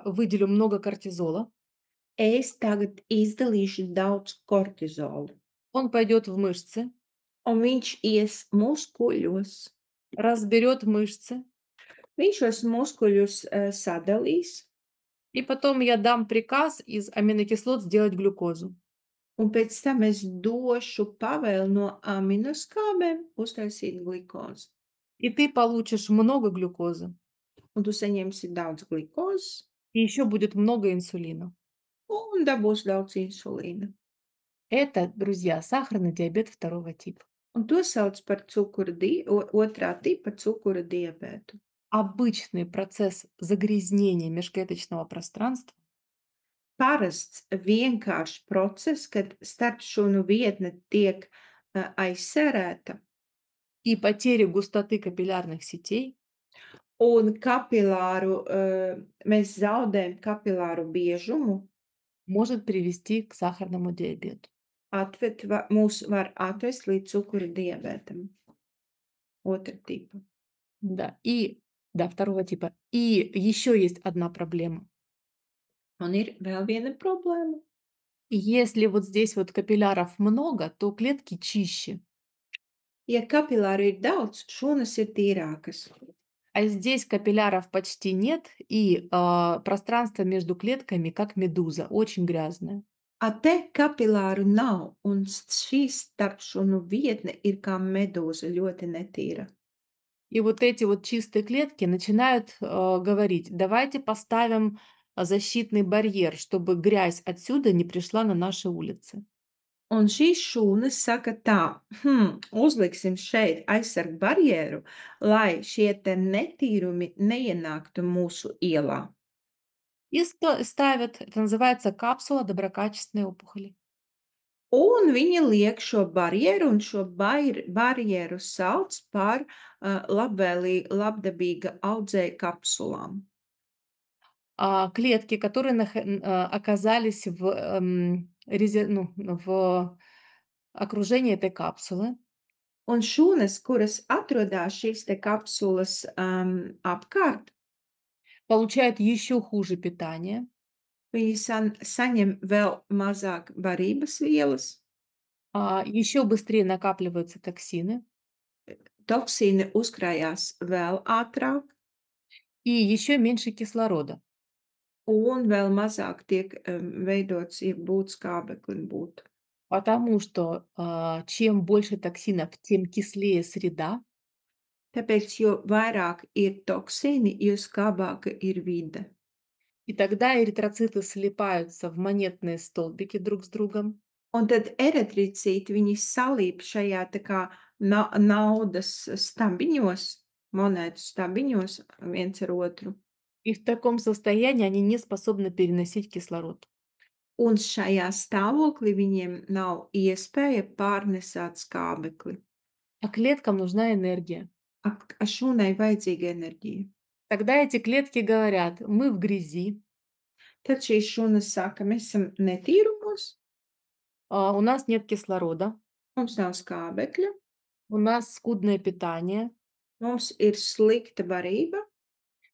выделю много кортизола, Es tagad izdalīšu daudz kortizolu, он пойдет в мышцы, un viņš ies muskuļos. разберет мышцы, Viņš šos muskuļus sadalīs, и потом я дам приказ из аминокислот сделать глюкозу. un pēc tam es došu pavēli no aminoskābēm uztaisīt glikozi. И ты получишь много глюкозы, Un tu saņemsi daudz glikozes и еще будет много инсулина. un dabūsi daudz insulīna. Это, друзья, сахарный диабет второго типа. Un to sauc par otrā tipa cukura diabētu. Обычный процесс загрязнения межклеточного пространства Parasts, vienkāršs process, kad starpšūnu vietne tiek aizsērēta и потери густоты капиллярных сетей un mēs zaudējam kapilāru biežumu, может привести к сахарному диабету. mūs var atvest līdz cukura diabētam. Otra tipa. Да, да, второго типа. И еще есть одна проблема. Un ir vēl viena problēma. Если вот здесь вот капилляров много, то клетки чище. Ja kapilāru ir daudz, šūnas ir tīrākas. А здесь капилляров почти нет, и пространство между клетками как медуза, очень грязное. A te kapilāru nav, un šī starpšūnu vietne ir kā medūza, ļoti netīra. И вот эти вот чистые клетки начинают говорить: давайте поставим защитный барьер, чтобы грязь отсюда не пришла на наши улицы. Un šīs šūnas saka tā, uzliksim šeit aizsargu barjeru, lai šie te netīrumi neienāktu mūsu ielā. И ставят, это называется капсула доброкачественной опухоли. Un viņi liek šo barjeru, un šo barjeru sauc par labdabīga audzēja kapsulām. Клетки, которые оказались ну, в окружении этой капсулы, Un šūnas, kuras atrodas šīs te kapsulas apkārt, получают еще хуже питание, viņi saņem vēl mazāk barības vielas, еще быстрее накапливаются токсины, toksīni uzkrājās vēl ātrāk, и еще меньше кислорода. un vēl mazāk tiek veidots, ja būtu skābekli būtu. Потому что чем больше токсинов, тем кислее среда, Tāpēc, jo vairāk ir toksīni, jo skābāka ir vide. и тогда эритроциты слипаются в монетные столбики друг с другом. Un tad eritricīti, viņi salīp šajā tā kā naudas stabiņos, monētu stabiņos viens ar otru. И в таком состоянии они не способны переносить кислород. Un šajā stāvoklī viņiem nav iespēja pārnesāt skābekli. А клеткам нужна энергия. A šūnai vajadzīga enerģija. Тогда эти клетки говорят: мы в грязи, Tad šīs šūnas saka, mēs esam netīrumos, у нас нет кислорода, mums nav skābekļa, у нас скудное питание, mums ir slikta barība.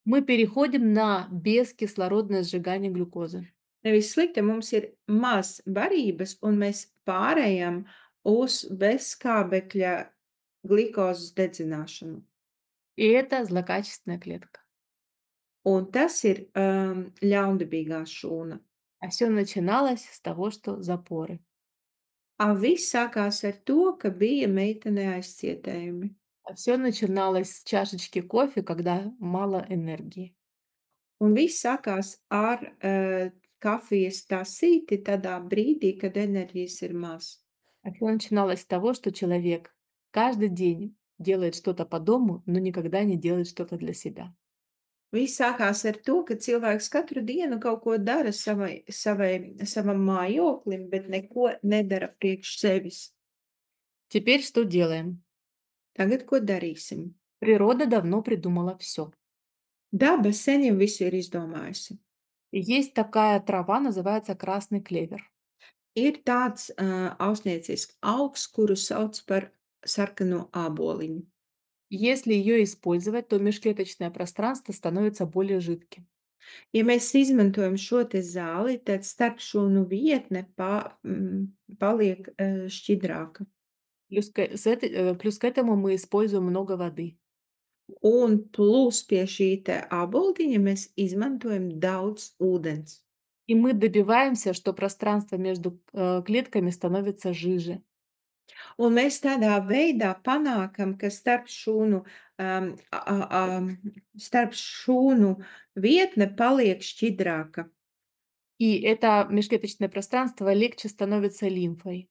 мы переходим на бескислородное сжигание глюкозы. Nevis slikta, mums ir maz barības, un mēs pārējām uz bezskābekļa glikozes dedzināšanu. И это злокачественная клетка. Un tas ir ļaundabīgā šūna. А все начиналось с того, что запоры. A viss sākās ar to, ka bija meitenei aizcietējumi. А все начиналось с чашечки кофе, когда мало энергии. Un viss sākās ar kafijas tasīti tādā brīdī, kad enerģijas ir maz. А все начиналось с того, что человек каждый день делает что-то по дому, но никогда не делает что-то для себя. Viss sākās ar to, ka cilvēks katru dienu kaut ko dara savam mājoklim, bet neko nedara priekš sevis. Теперь что делаем? Tagad ko darīsim? Природа давно придумала все. Daba sen jau visu ir izdomājusi. Есть такая трава, называется красный клевер. Ir tāds austniecisks augs, kuru sauc par sarkano āboliņu. Если ее использовать, то межклеточное пространство становится более жидким. Ja mēs izmantojam šo te zāli, tad starpšūnu vietne paliek šķidrāka. Плюс к этому мы используем много воды. Un plus pie šī te āboltiņa mēs izmantojam daudz ūdens. И мы добиваемся, что пространство между клетками становится жиже. Un mēs tādā veidā panākam, ka starp šūnu vietne paliek šķidrāka. И это межклеточное пространство легче становится лимфой.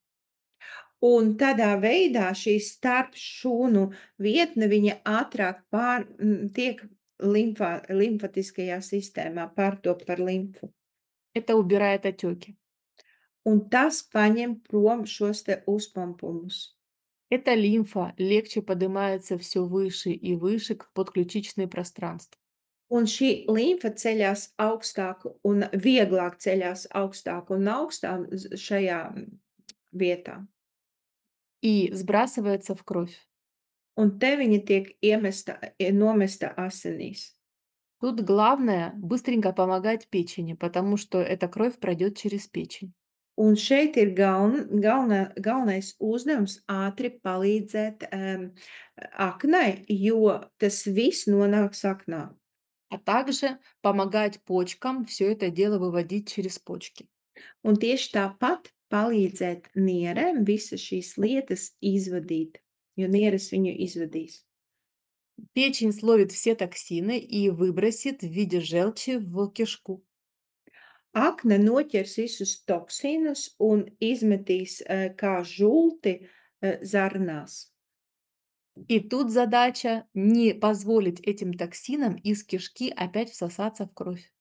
Un tādā veidā šī starpšūnu vietne, viņa ātrāk tiek limfatiskajā sistēmā, pārtop par limfu. Это убирает отеки. Un tas paņem prom šos te uzpampumus. Эта лимфа легче поднимается все выше и выше к подключичные пространства. Un šī limfa ceļās augstāk un vieglāk ceļās augstāk un augstāk šajā vietā. И sбрасывается в кровь. Un te viņa tiek nomesta asinīs. Тут главное быстренько помогать печени, потому что эта кровь пройдет через печень. Un šeit ir galvenais uzdevums ātri palīdzēt aknai, jo tas viss nonāks aknā. А также помогать почкам все это дело выводить через почки. Un tieši tāpat palīdzēt nierēm visas šīs lietas izvadīt, jo nieres viņu izvadīs. Печень словит все токсины и выбросит в виде желчи в кишку. Akne noķers visus toksīnus un izmetīs kā žulti zarnās. И тут задача не позволить этим токсинам из кишки опять всосаться в кровь.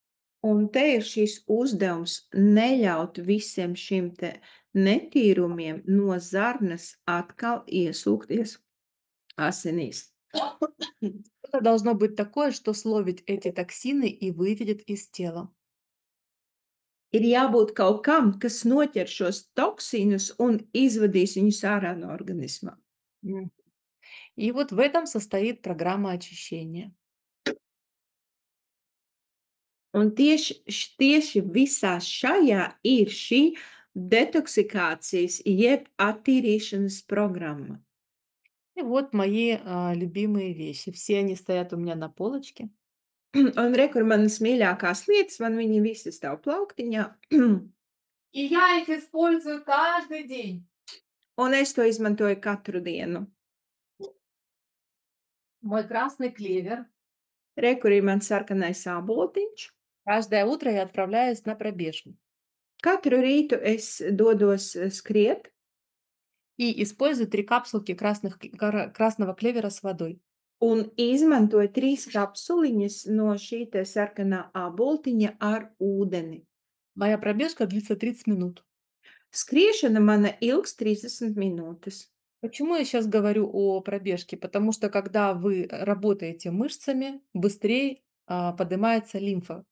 Un te ir šis uzdevums neļaut visiem šim te netīrumiem no zarnas atkal iesūkties asinīs. Это должно быть такое, что словит эти токсины и выведет из тела. Ir jābūt kaut kam, kas noķer šos toksīnus un izvadīs viņus ārā no organisma. М. И вот в этом состоит программа очищения. Un tieši visā šajā ir šī detoksikācijas jeb attīrīšanas programma. И вот мои любимые вещи. Все они стоят у меня на полочке. Un re, kur manas mīļākās lietas, man viņi visi stāv plauktiņā. И я их использую каждый день. Un es to izmantoju katru dienu. Мой красный клевер. Re, kur ir mans sarkanais āboltiņš. Каждое утро я отправляюсь на пробежку Katru rītu es dodos skriet и использую 3 капсулки красного клевера с водой. un izmantoju 3 kapsuliņas no šī te sarkanā āboltiņa ar ūdeni. Моя пробежка длится 30 минут. Skriešana mana ilgs 30 minūtes. Почему я сейчас говорю о пробежке? Потому что когда вы работаете мышцами, быстрее поднимается лимфа.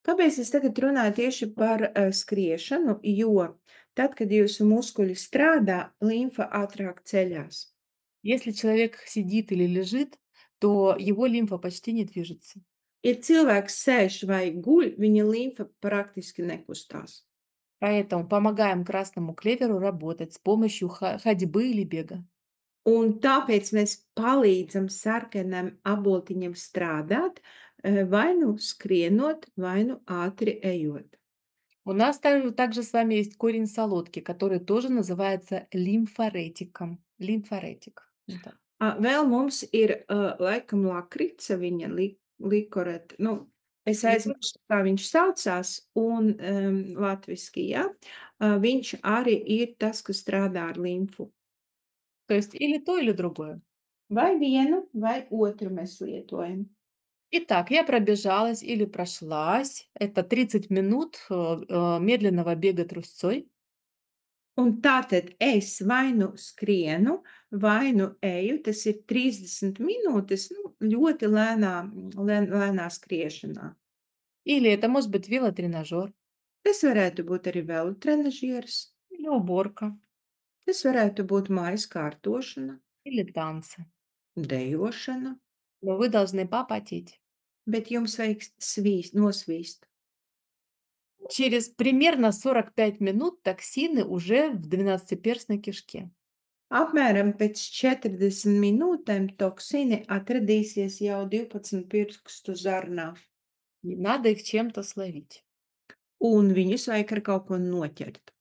Kāpēc es tagad runāju tieši par skriešanu? Jo tad, kad jūsu muskuļi strādā, limfa ātrāk ceļās. Если человек сидит или лежит, то его лимфа почти не движется. Ja cilvēks sēž vai guļ, viņa limfa praktiski nekustās. Поэтому помогаем красному клеверу работать с помощью ходьбы или бега. Un tāpēc mēs palīdzam sarkanam aboltiņam strādāt, vai nu skrienot, vai nu ātri ejot. У нас также с вами есть корень солодки, который тоже называется лимфоретиком. Лимфоретик. Вот так. Vēl mums ir, laikam lakrica, viņa likorete, es aizmirsu, kā viņš saucās, un, latviski, ja, viņš arī ir tas, kas strādā ar limfu. То есть или то, или другое. Vai vienu, vai otru mēs lietojam. Итак, я пробежалась или прошлась. Это 30 минут медленного бега трусцой. Un tātad es vai nu skrienu, vai nu eju, tas ir 30 minūtes, nu, ļoti lēnā skriešanā. Или это может быть велотренажер, Tas varētu būt arī velotrenažieris, или уборка, tas varētu būt mājas kārtošana, или танцы. dejošana, Но вы должны попотеть. bet jums vajag nosvīst. Через примерно 45 минут токсины уже в двенадцатиперстной кишке. Apmēram pēc 40 minūtēm toksīni atradīsies jau 12 pirkstu zarnā, И надо их чем-то словить. un viņus vajag ar kaut ko noķert.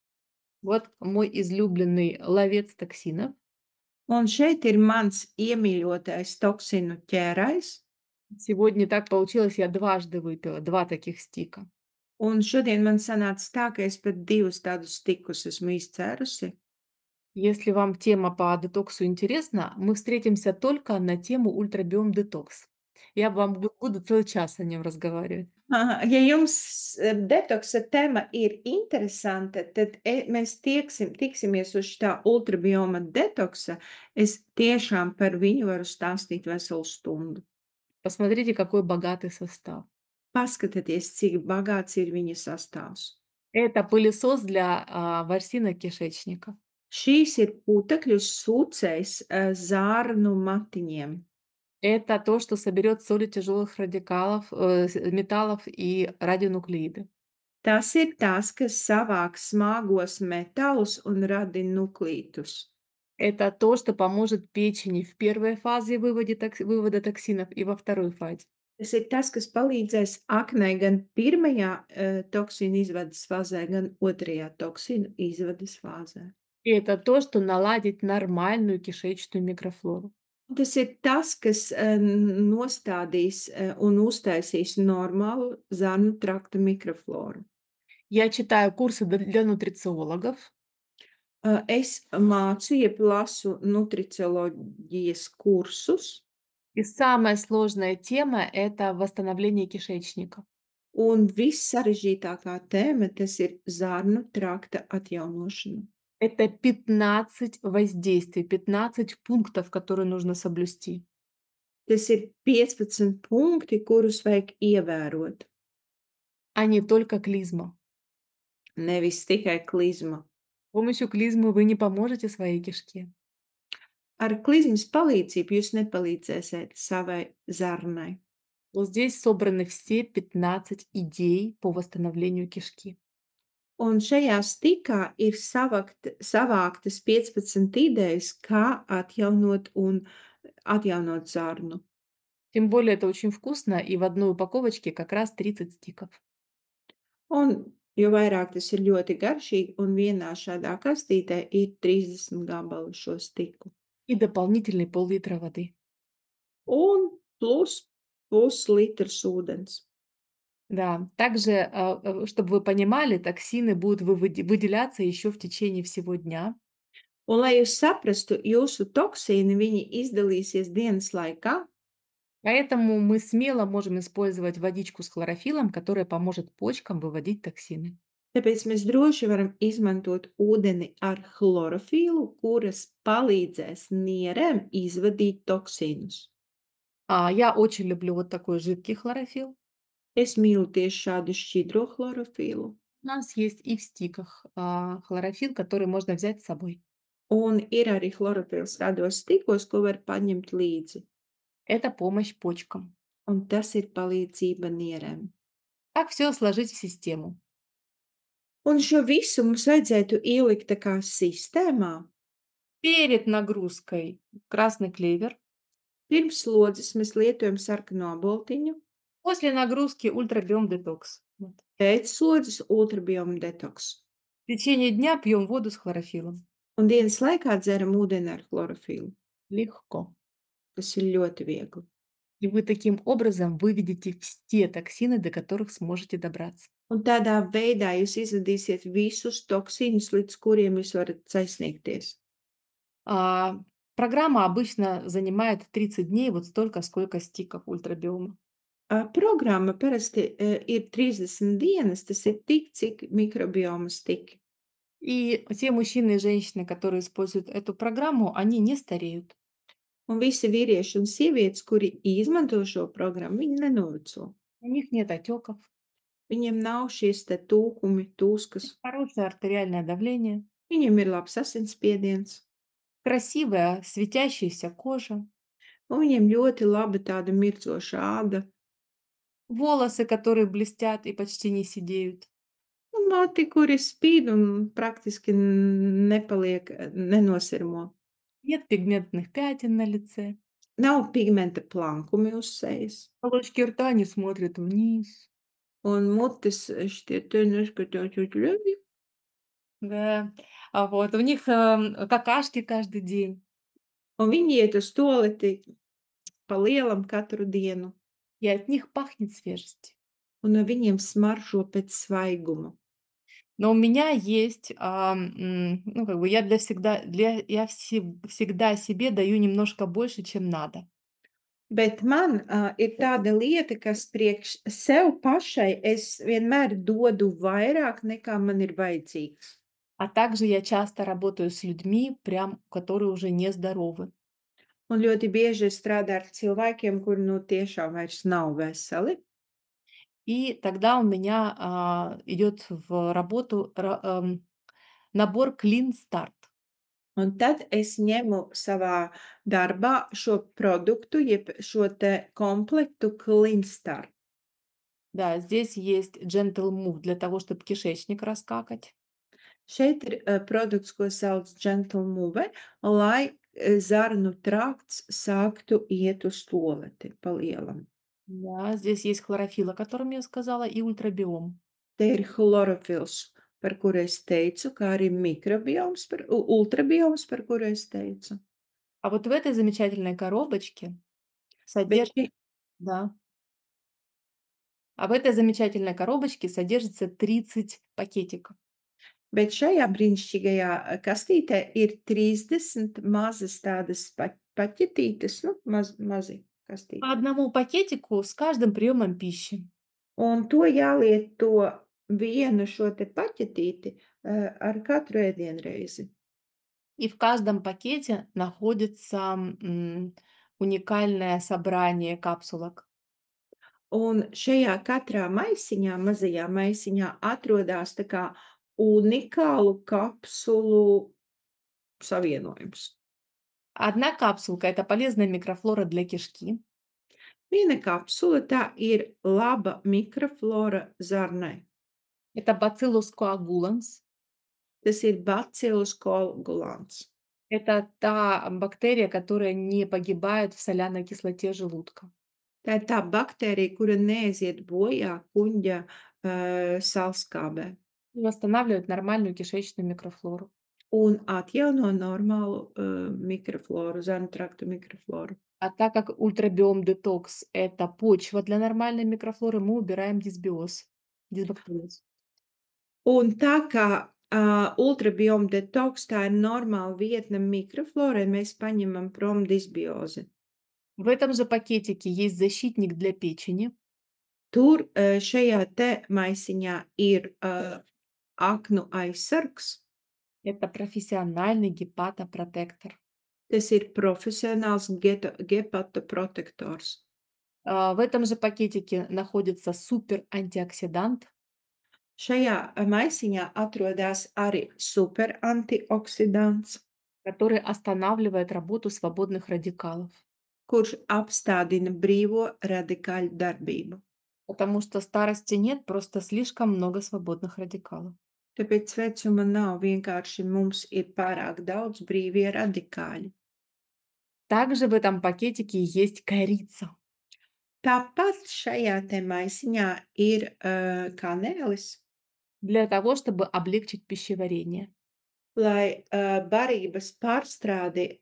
Вот мой излюбленный ловец токсинов. Un šeit ir mans iemīļotais toksinu ķērais, Сегодня так получилось, я дважды выпила 2 таких стика. un šodien man sanāca tā, ka es pat 2 tādus stikus esmu izcērusi. Если вам тема по детоксу интересна, мы встретимся только на тему ультрабиом детокс. Я вам буду целый час о нем разговаривать. Ja jums detoksa tēma ir interesanta, tad mēs tiksimies uz šitā ultrabioma detoksa. Es tiešām par viņu varu stāstīt veselu stundu. Посмотрите, какой богатый состав. Paskatieties, cik bagāts ir viņa sastāvs. Это пылесос для ворсинок кишечника. Šīs ir putekļu sūcējs zārnu matiņiem. Это то, что соберет соли тяжелых радикалов, металлов и радионуклииды. Tas ir tas, kas savāk smagos metālus un rada nuklītus. Это то, что поможет печени в первой фазе вывода токсинов и во второй фазе. Tas ir tas, kas palīdzēs aknei gan pirmajā toksīnu izvedes fāzē, gan otrajā toksīnu izvedes fāzē. И это то, что наладит нормальную кишечную микрофлору. Tas ir tas, kas nostādīs un uztaisīs normālu zarnu trakta mikrofloru. Я читаю курсы для нутрициологов. Es mācu, jeb lasu nutricioloģijas kursus, И самая сложная тема– это восстановление кишечника. un vissarežģītākā tēma tas ir zarnu trakta atjaunošana. Это 15 воздействий, 15 пунктов, которые нужно соблюсти. Tas ir 15 punkti, kurus vajag ievērot, А не только клизма. nevis tikai klizma. С помощью клизмы вы не поможете своей кишке. Ar klizmas palīdzību jūs nepalīdzēsiet savai zarnai. Вот здесь собраны все 15 идей по восстановлению кишки. Un šajā stikā ir savāktas 15 idejas, kā atjaunot zarnu. Тем более это очень вкусно, и в одной упаковочке как раз 30 стиков. Un jo vairāk tas ir ļoti garšīgi, un vienā šādā kastītē ir 30 gabali šo stiku. И дополнительный пол-литра воды. Un plus puslitrs ūdens. Да, также, чтобы вы понимали, токсины будут выделяться еще в течение всего дня. Un, lai jūs saprastu, jūsu toksīni viņi izdalīsies dienas laikā, Поэтому мы смело можем использовать водичку с хлорофилом, которая поможет почкам выводить токсины. tāpēc mēs droši varam izmantot ūdeni ar chlorofīlu, kuras palīdzēs nierēm izvadīt toksīnus. Я очень люблю вот такой жидкий хлорофилл. Es mīlu tieši šādu šķidro chlorofīlu, У нас есть и в стиках хлорофилл, который можно взять с собой. un ir arī chlorofīls tādos stikos, ko var paņemt līdzi, Это помощь почкам. un tas ir palīdzība nierēm. Как все сложить в систему? Un šo visu mums vajadzētu ielikt tā kā sistēmā. Перед нагрузкой красный клевер, Pirms slodzes mēs lietojam sarkano boltiņu, после нагрузки ультрабиом детокс. Вот. pēc slodzes ultrabioma detoks. В течение дня пьем воду с хлорофиллом. Un dienas laikā dzeram ūdeni ar chlorofīlu. Легко. Tas ir ļoti viegli. И вы таким образом выведете все токсины, до которых сможете добраться. Un tādā veidā jūs izvadīsiet visus toksīnus, līdz kuriem jūs varat sasniegties. Программа обычно занимает 30 дней, вот столько, сколько стиков ультрабиома. Programma parasti ir 30 dienas, tas ir tik, cik mikrobioma stiki. И те мужчины и женщины, которые используют эту программу, они не стареют. Un visi vīrieši un sievietes, kuri izmanto šo programmu, viņi nenoveco. У них нет отеков, Viņiem nav šīs te tūkumi, tūskas. хорошее артериальное давление, Viņiem ir labs asinsspiediens, красивая светящаяся кожа, un viņiem ļoti laba tāda mircoša āda, волосы, которые блестят и почти не седеют. un mati, kuri spīd un praktiski nepaliek, nenosirmo. Нет пигментных пятен на лице. Nav pigmenta plankumi uz sejas, Уголочки рта не смотрят вниз. un mutes šķiet neskatās uz leju, Да. А вот у них, какашки каждый день, un viņi iet uz tualeti pa lielam katru dienu, и от них пахнет свежестью. un no viņiem smaržo pēc svaiguma. Но у меня есть, ну, как бы я я всегда себе даю немножко больше, чем надо. Bet man, ir tāda lieta, kas priekš sev pašai es vienmēr dodu vairāk, nekā man ir vajadzīgs. А также я часто работаю с людьми, прям которые уже нездоровы. Un ļoti bieži es strādāju ar cilvēkiem, kuri, nu, tiešām vairs nav veseli, И тогда у меня, идет в работу набор Clean Start. un tad es ņemu savā darbā šo produktu, jeb šo te komplektu Clean Start. Да, здесь есть Gentle Move для того, чтобы кишечник раскакать. Šeit ir, produkts, ko sauc Gentle Move, lai, zarnu trakts sāktu iet uz tualeti pa lielam. Да, здесь есть хлорофилл, о котором я сказала, и ультрабиом. Te ir chlorofils, par kuru es teicu, kā arī mikrobioms ultrabioms, par kuru es teicu. А вот в этой замечательной коробочке Bet содержится, šī да, а в этой замечательной коробочке содержится 30 пакетиков. bet šajā brīnišķīgajā, kastītē ir 30 mazas tādas paķetītes, nu, mazi По kastīti. одному пакетику с каждым приемом пищи. Un to jālieto vienu šo te paķetīti, ar katru ēdienreizi. И в каждом пакете находится уникальное собрание капсулок. Un šajā katrā maisiņā, mazajā maisiņā atrodas tā kā unikālu kapsulu savienojums. Одна капсулка– это полезная микрофлора для кишки. Viena kapsula tā ir laba mikroflora zarnai. Это Bacillus coagulans. Tas ir Bacillus coagulans. Это та бактерия, которая не погибает в соляной кислоте желудка. Tā ir tā baktērija, kura neaiziet bojā kuģa salskābē И восстанавливает нормальную кишечную микрофлору. un atjauno normālu mikrofloru, zarnu traktu mikrofloru. А так как ультрабиом детокс– это почва для нормальной микрофлоры, мы убираем дисбиоз, дисбактериоз. Un tā kā ultrabioma detoks tā ir normāla vietne mikroflorai, mēs paņemam prom disbiozi. В этом же пакетике есть защитник для печени. Tur šajā te maisiņā ir aknu aizsargs. Это профессиональный гепатопротектор. Tas ir profesionāls gepatoprotektors. В этом же пакетике находится супер антиоксидант. Šajā maisiņā atrodas arī superantioksidants, Который останавливает работу свободных радикалов. kurš apstādina brīvo radikāļu darbību. Потому что старости нет, просто слишком много свободных радикалов. Tāpēc vecuma nav, vienkārši mums ir pārāk daudz brīvie radikāļi. Также в этом пакетике есть корица. Tāpat šajā te maisiņā ir kanēlis, Для того, чтобы облегчить пищеварение. lai barības pārstrādi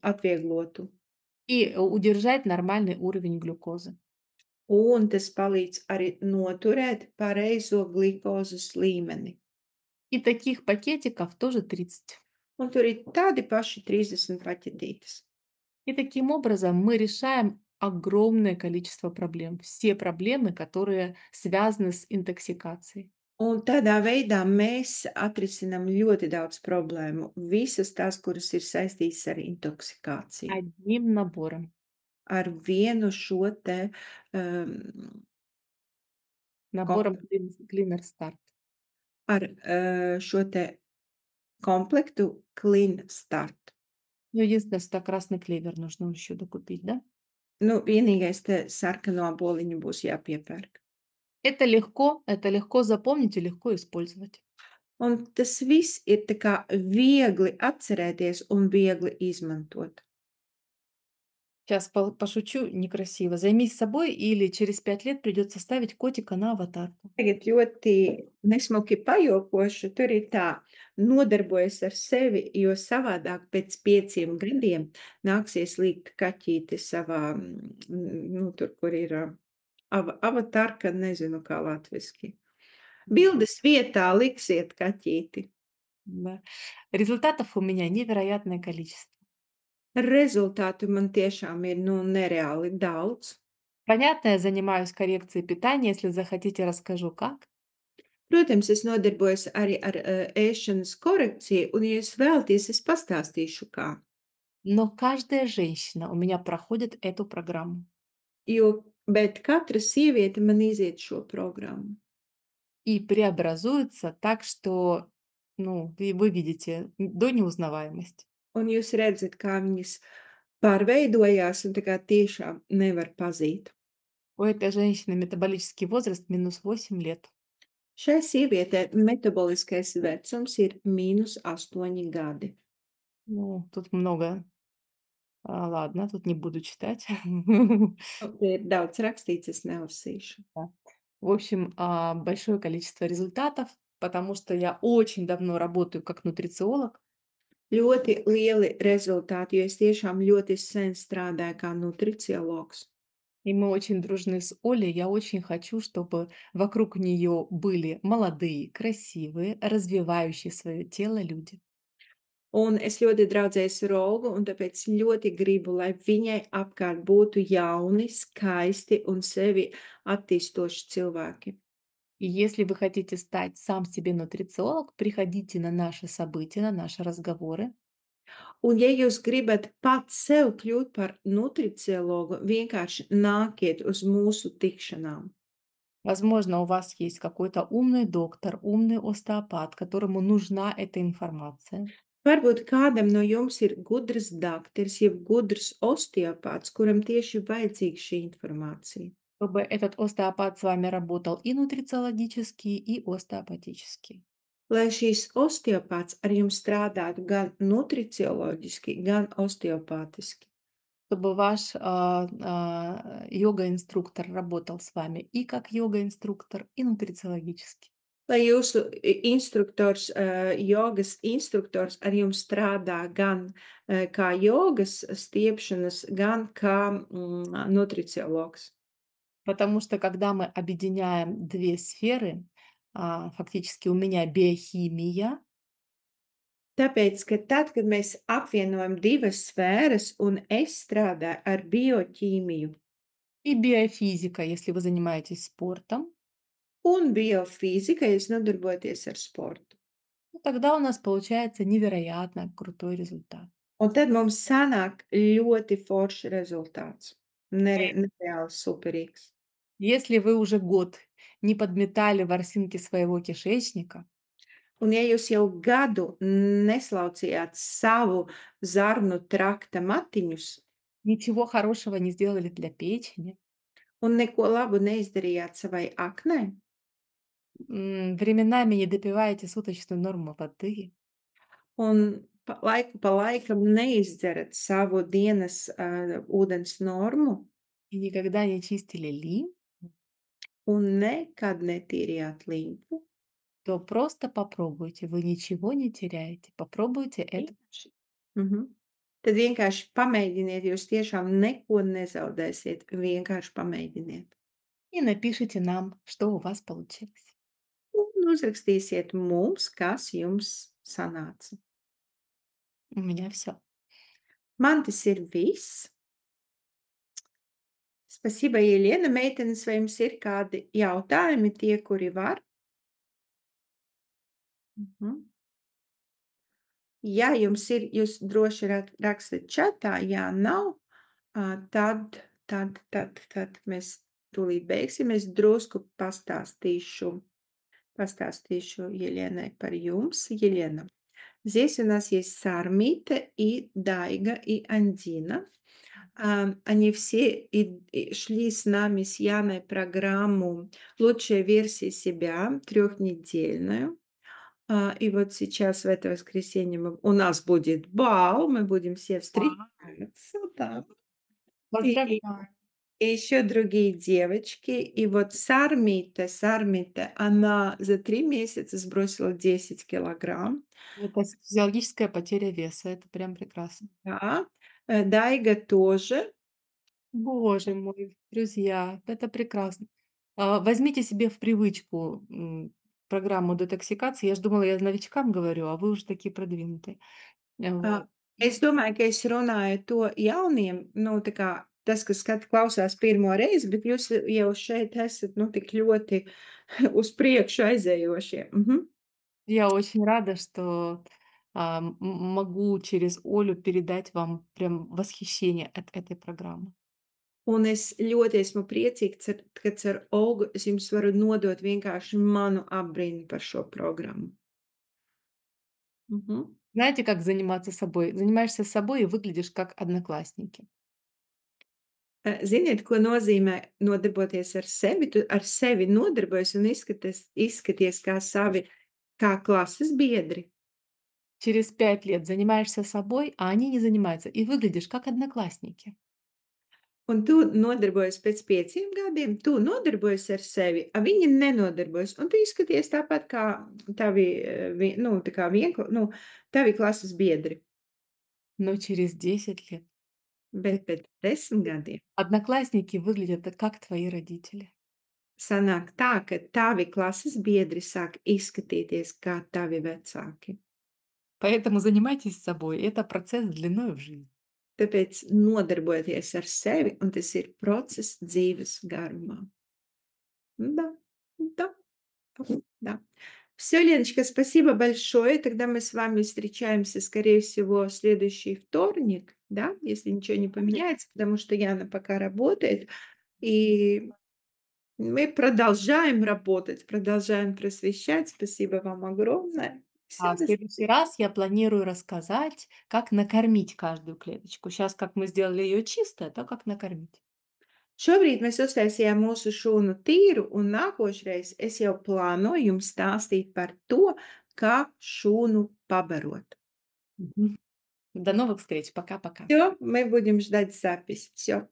atvieglotu. И удержать нормальный уровень глюкозы. Un tas palīdz arī noturēt pareizo glikozes līmeni. И таких пакетиков тоже 30. Un tur ir tādi paši 30 paķetītes. И таким образом мы решаем огромное количество проблем. Все проблемы, которые связаны с интоксикацией. Un tādā veidā mēs atrisinām ļoti daudz problēmu, visas tās, kuras ir saistītas ar intoksikāciju, одним набором, ar vienu šo te, um, набором komp Cleaner Start. ar, šo te komplektu Clean Start. Ну, единственное, что красный клевер нужно еще докупить, да? Nu, vienīgais te sarkano boliņu būs jāpiepērk. Это легко запомнить и легко использовать. Un tas viss ir tā kā viegli atcerēties un viegli izmantot. Сейчас пошучу некрасиво. Займись собой, или через 5 лет придется ставить котика на аватарку. Tagad ļoti nesmuki pajokošu, tur ir tā, nodarbojas ar sevi, jo savādāk pēc 5 gadiem nāksies likt kaķīti savā, nu, tur, kur ir avatarka, nezinu kā latviski. Bildes vietā liksiet kaķīti. Да. Результатов у меня невероятное количество. Rezultātu man tiešām ir, nu, nereāli daudz. Понятно, я занимаюсь коррекцией питания. Если захотите, расскажу как. Protams, es nodarbojos arī ar, ēšanas korekciju, un, ja jūs vēlaties, es pastāstīšu kā. Но каждая женщина у меня проходит эту программу. Bet katra sieviete man iziet šo programmu. И преобразуется так, что, ну, вы видите, до неузнаваемости. Un jūs redzat, kā viņas pārveidojās un tā kā tiešām nevar pazīt. У этой женщины метаболический возраст -8 лет. Šai sievietei metaboliskais vecums ir -8 gadi. Ну, тут много. Ладно, тут не буду читать. Nu, te ir daudz rakstīts, es nelasīšu. Да. В общем, большое количество результатов, потому что я очень давно работаю как нутрициолог. Ļoti lieli rezultāti, jo es tiešām ļoti sen strādāju kā nutriciologs. И мы очень дружны с Олей. Я очень хочу, чтобы вокруг нее были молодые, красивые, развивающие свое тело люди. Un es ļoti draudzējos ar Olgu, un tāpēc ļoti gribu, lai viņai apkārt būtu jauni, skaisti un sevi attīstoši cilvēki. И если вы хотите стать сам себе нутрициолог, приходите на наши события, на наши разговоры. Un, ja jūs gribat pats sev kļūt par nutriciologu, vienkārši nākiet uz mūsu tikšanām. Возможно, у вас есть какой-то умный доктор, умный остеопат, которому нужна эта информация. Varbūt kādam no jums ir gudrs dakteris, jeb gudrs osteopāts, kuram tieši vajadzīga šī informācija. Чтобы этот остеопат с вами работал и нутрициологически, и остеопатически. Lai šīs osteopāts ar jums strādātu gan nutricioloģiski, gan osteopātiski. Чтобы ваш йога-инструктор работал с вами и как йога-инструктор, и нутрициологически. Lai jūsu instruktors, jogas instruktors ar jums strādā gan, kā jogas stiepšanas, gan kā, nutriciologs. Потому что когда мы объединяем 2 сферы, фактически у меня биохимия Tāpēc, ka tad, kad mēs apvienojam divas sfēras un es strādāju ar bioķīmiju и биофизика, если вы занимаетесь спортом, un biofīzika, ja jūs nodarbojaties ar sportu. ну, тогда у нас получается невероятно крутой результат. Un tad mums sanāk ļoti foršs rezultāts. Nereāli superīgs. Если вы уже год не подметали ворсинки своего кишечника, Un ja jūs jau gadu neslaucījāt savu zarnu trakta matiņus ничего хорошего не сделали для печени, un neko labu neizdarījāt savai aknai, временами не допиваете суточную норму воды, un pa laikam neizdzerat savu dienas, ūdens normu и никогда не чистили лимф, un nekad netīrījāt limfu, то просто попробуйте, вы ничего не теряете. Попробуйте это. vienkārši tad vienkārši pamēģiniet, jūs tiešām neko nezaudēsiet, vienkārši pamēģiniet. И напишите нам, что у вас получилось. Un uzrakstīsiet mums, kas jums sanāca. У меня все. Man tas ir viss. Spasiba, Ieliena, meitenes, vai jums ir kādi jautājumi, tie, kuri var? Mhm. Ja jums ir, jūs droši rakstat čatā, ja nav, tad mēs tūlīt beigsim. Es drusku pastāstīšu Еленai par jums. Елена, здесь у нас есть Сармита и Дайга и Андина. Они все шли с нами, с Яной, программу "Лучшая версия себя" трехнедельную. И вот сейчас в это воскресенье у нас будет бал, мы будем все Вау! встречаться, да. И Поздравляю. и еще другие девочки. И вот Сармита, она за 3 месяца сбросила 10 килограмм. Это физиологическая потеря веса. Это прям прекрасно. Да, Дайга тоже. Боже мой, друзья, это прекрасно. Возьмите себе в привычку, программу детоксикации. Я ж думала, я новичкам говорю, а вы уже такие продвинутые. Ā, Вот. es domāju, ka es runāju to jauniem, nu, tā kā tas, kas klausās pirmo reizi, bet jūs jau šeit esat, nu, tik ļoti uz priekšu aizējošie. Mhm. Я очень рада, что, могу через Олю передать вам прям восхищение от этой программы. Un es ļoti esmu priecīga, ka caur Olgu es jums varu nodot vienkārši manu apbrīnu par šo programmu. Mhm. Знаете, как заниматься собой? Занимаешься собой и выглядишь как одноклассники. Ziniet, ko nozīmē nodarboties ar sevi? Tu ar sevi nodarbojies un izskaties kā klases biedri. Через 5 лет занимаешься собой, а они не занимаются, и выглядишь как одноклассники. Un tu nodarbojies pēc 5 gadiem, tu nodarbojies ar sevi, viņi nenodarbojas. Un tu izskaties tāpat kā tavi, nu, tā kā nu, tavi klases biedri. Но через 10 лет Bet ты pēc 10 gadiem одноклассники выглядят как твои родители. sanāk tā, ka tavi klases biedri sāk izskatīties kā tavi vecāki. Поэтому занимайтесь собой. Это процесс длиной в жизнь. Tāpēc nodarbojieties ar sevi, un tas ir process dzīves garumā. Да, да, да. Все, Леночка, спасибо большое. Тогда мы с вами встречаемся, скорее всего, в следующий вторник, да, если ничего не поменяется, потому что Яна пока работает. И мы продолжаем работать, продолжаем просвещать. Спасибо вам огромное. А Все, в до следующий свидания. раз я планирую рассказать, как накормить каждую клеточку. Сейчас, как мы сделали ее чистой, то как накормить. Šobrīd mēs uztaisījām mūsu šūnu tīru, un nākošreiz es jau plānoju jums stāstīt par to, kā šūnu pabarot. Мгм. До новых встреч. Пока-пока. Все, мы будем ждать запись. Все.